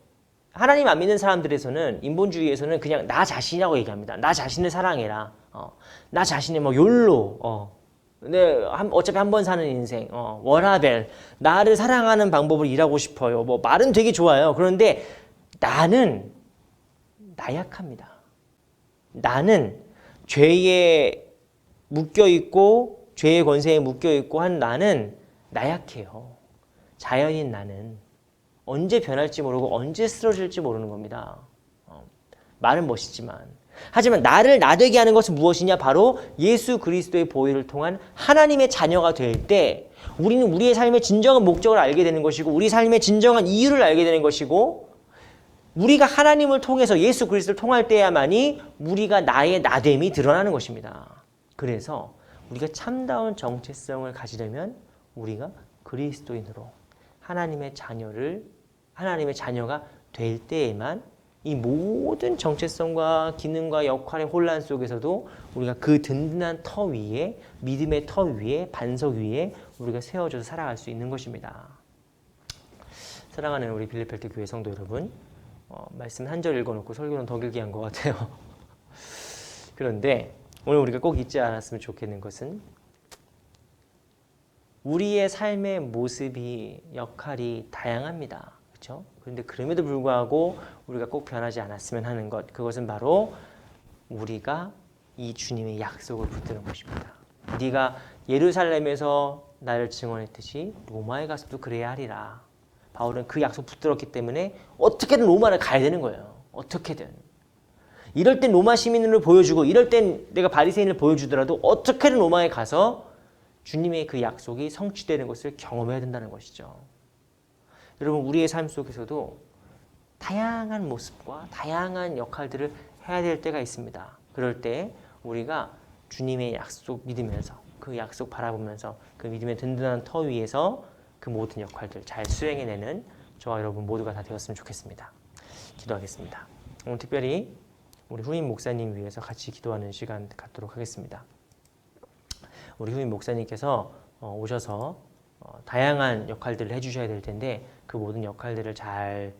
하나님 안 믿는 사람들에서는, 인본주의에서는 그냥 나 자신이라고 얘기합니다. 나 자신을 사랑해라. 나 자신의 뭐 욜로. 어차피 한 번 사는 인생. 워라벨. 나를 사랑하는 방법을 일하고 싶어요. 뭐 말은 되게 좋아요. 그런데 나는 나약합니다. 나는 죄에 묶여있고 죄의 권세에 묶여있고 한 나는 나약해요. 자연인 나는 언제 변할지 모르고 언제 쓰러질지 모르는 겁니다. 말은 멋있지만 하지만 나를 나되게 하는 것은 무엇이냐? 바로 예수 그리스도의 보혈을 통한 하나님의 자녀가 될 때 우리는 우리의 삶의 진정한 목적을 알게 되는 것이고 우리 삶의 진정한 이유를 알게 되는 것이고 우리가 하나님을 통해서 예수 그리스도를 통할 때야만이 우리가 나의 나됨이 드러나는 것입니다. 그래서 우리가 참다운 정체성을 가지려면 우리가 그리스도인으로 하나님의 자녀가 될 때에만 이 모든 정체성과 기능과 역할의 혼란 속에서도 우리가 그 든든한 터 위에, 믿음의 터 위에, 반석 위에 우리가 세워져서 살아갈 수 있는 것입니다. 사랑하는 우리 빌리펠트 교회 성도 여러분, 말씀 한 절 읽어놓고 설교는 더 길게 한 것 같아요. 그런데 오늘 우리가 꼭 잊지 않았으면 좋겠는 것은 우리의 삶의 모습이, 역할이 다양합니다. 그렇죠? 그런데 그럼에도 불구하고 우리가 꼭 변하지 않았으면 하는 것, 그것은 바로 우리가 이 주님의 약속을 붙드는 것입니다. 네가 예루살렘에서 나를 증언했듯이 로마에 가서도 그래야 하리라. 바울은 그 약속 붙들었기 때문에 어떻게든 로마를 가야 되는 거예요. 어떻게든. 이럴 땐 로마 시민으로 보여주고 이럴 땐 내가 바리새인을 보여주더라도 어떻게든 로마에 가서 주님의 그 약속이 성취되는 것을 경험해야 된다는 것이죠. 여러분, 우리의 삶 속에서도 다양한 모습과 다양한 역할들을 해야 될 때가 있습니다. 그럴 때 우리가 주님의 약속 믿으면서 그 약속 바라보면서 그 믿음의 든든한 터 위에서 그 모든 역할들 잘 수행해내는 저와 여러분 모두가 다 되었으면 좋겠습니다. 기도하겠습니다. 오늘 특별히 우리 후임 목사님 위해서 같이 기도하는 시간 갖도록 하겠습니다. 우리 후임 목사님께서 오셔서 다양한 역할들을 해주셔야 될 텐데 그 모든 역할들을 잘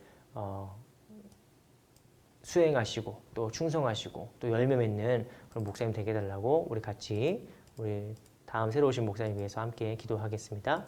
수행하시고 또 충성하시고 또 열매 맺는 그런 목사님 되게 해달라고 우리 같이 우리 다음 새로 오신 목사님 위해서 함께 기도하겠습니다.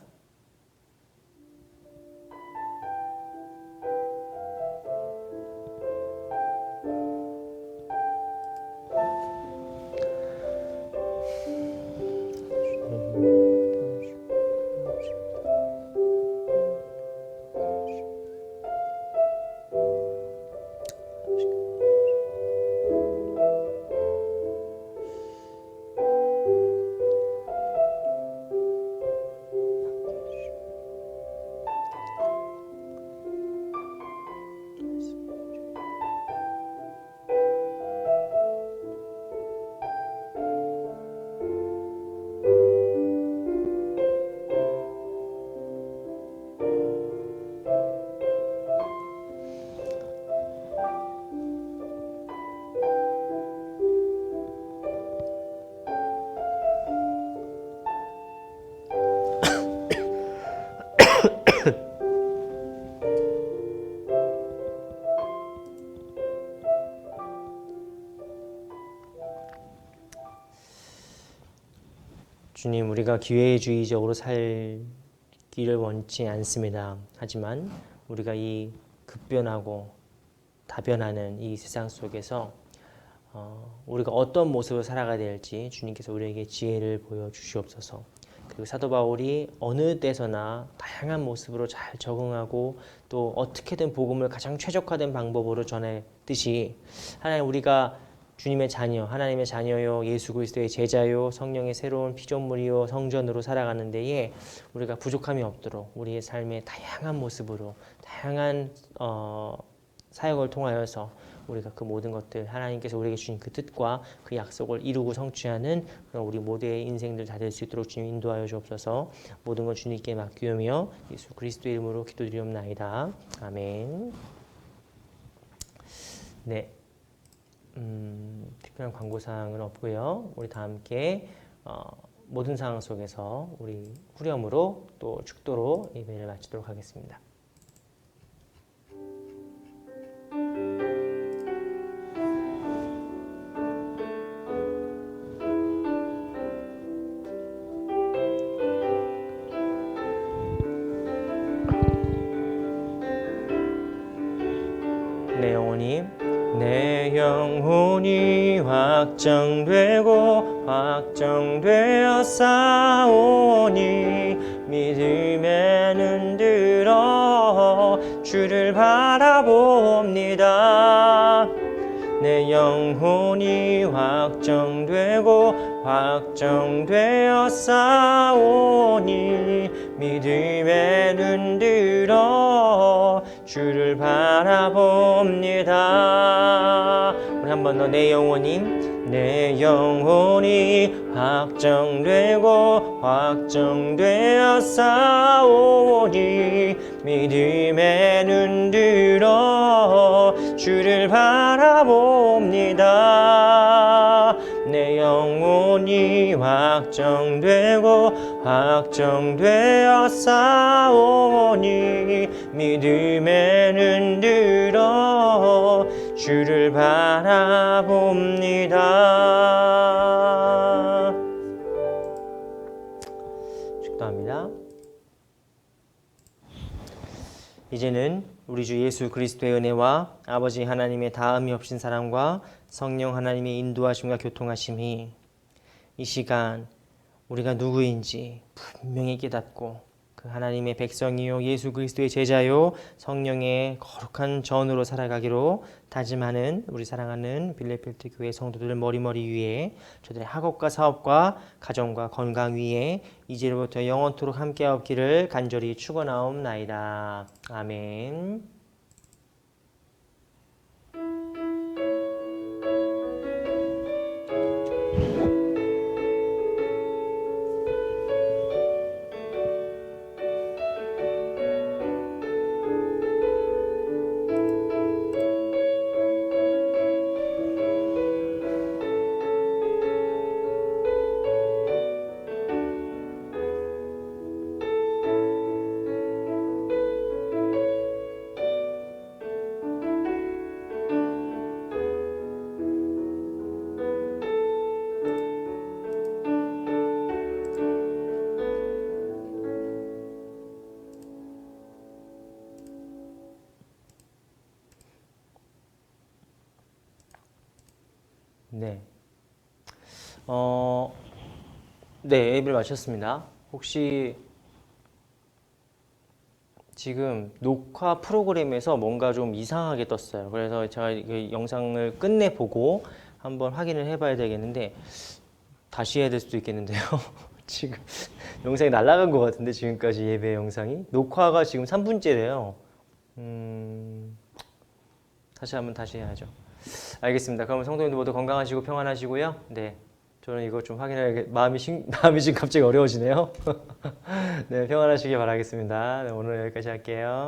주님, 우리가 기회주의적으로 살기를 원치 않습니다. 하지만 우리가 이 급변하고 다변하는 이 세상 속에서 우리가 어떤 모습으로 살아가야 될지 주님께서 우리에게 지혜를 보여주시옵소서. 그리고 사도 바울이 어느 때서나 다양한 모습으로 잘 적응하고 또 어떻게든 복음을 가장 최적화된 방법으로 전했듯이 하나님 우리가 주님의 자녀, 하나님의 자녀요, 예수 그리스도의 제자요, 성령의 새로운 피조물이요, 성전으로 살아가는 데에 우리가 부족함이 없도록 우리의 삶의 다양한 모습으로 다양한 사역을 통하여서 우리가 그 모든 것들 하나님께서 우리에게 주신 그 뜻과 그 약속을 이루고 성취하는 우리 모두의 인생들 다 될 수 있도록 주님 인도하여 주옵소서. 모든 것 주님께 맡기오며 예수 그리스도의 이름으로 기도드리옵나이다. 아멘. 네, 특별한 광고사항은 없고요. 우리 다 함께 모든 상황 속에서 우리 후렴으로 또 축도로 예배를 마치도록 하겠습니다. 내 영혼이 확정되고 확정되어 싸우니 믿음에 눈 들어 주를 바라봅니다. 내 영혼이 확정되고 확정되어 싸우니 믿음에 눈 들어 주를 바라봅니다. 우리 한 번 더 내 영혼이 확정되고 확정되어 싸우니 믿음에 눈 들어 주를 바라봅니다. 내 영혼이 확정되고 확정되어 싸우니 믿음에 눈 들어 주를 바라봅니다. 축도합니다. 이제는 우리 주 예수 그리스도의 은혜와 아버지 하나님의 다음이 없인 사랑과 성령 하나님의 인도하심과 교통하심이 이 시간 우리가 누구인지 분명히 깨닫고 그 하나님의 백성이요 예수 그리스도의 제자요 성령의 거룩한 전으로 살아가기로 다짐하는 우리 사랑하는 빌레필드 교회 성도들 머리머리 위에 저들의 학업과 사업과 가정과 건강 위에 이제로부터 영원토록 함께하옵기를 간절히 축원하옵나이다. 아멘. 네. 네, 예배를 마쳤습니다. 혹시 지금 녹화 프로그램에서 뭔가 좀 이상하게 떴어요. 그래서 제가 이 영상을 끝내 보고 한번 확인을 해봐야 되겠는데 다시 해야 될 수도 있겠는데요. 지금 영상이 날아간 것 같은데 지금까지 예배 영상이 녹화가 지금 3분째래요. 다시 해야죠. 알겠습니다. 그럼 성도님들 모두 건강하시고 평안하시고요. 네, 저는 이거 좀 확인해야 마음이 지금 갑자기 어려워지네요. 네, 평안하시길 바라겠습니다. 네, 오늘 여기까지 할게요.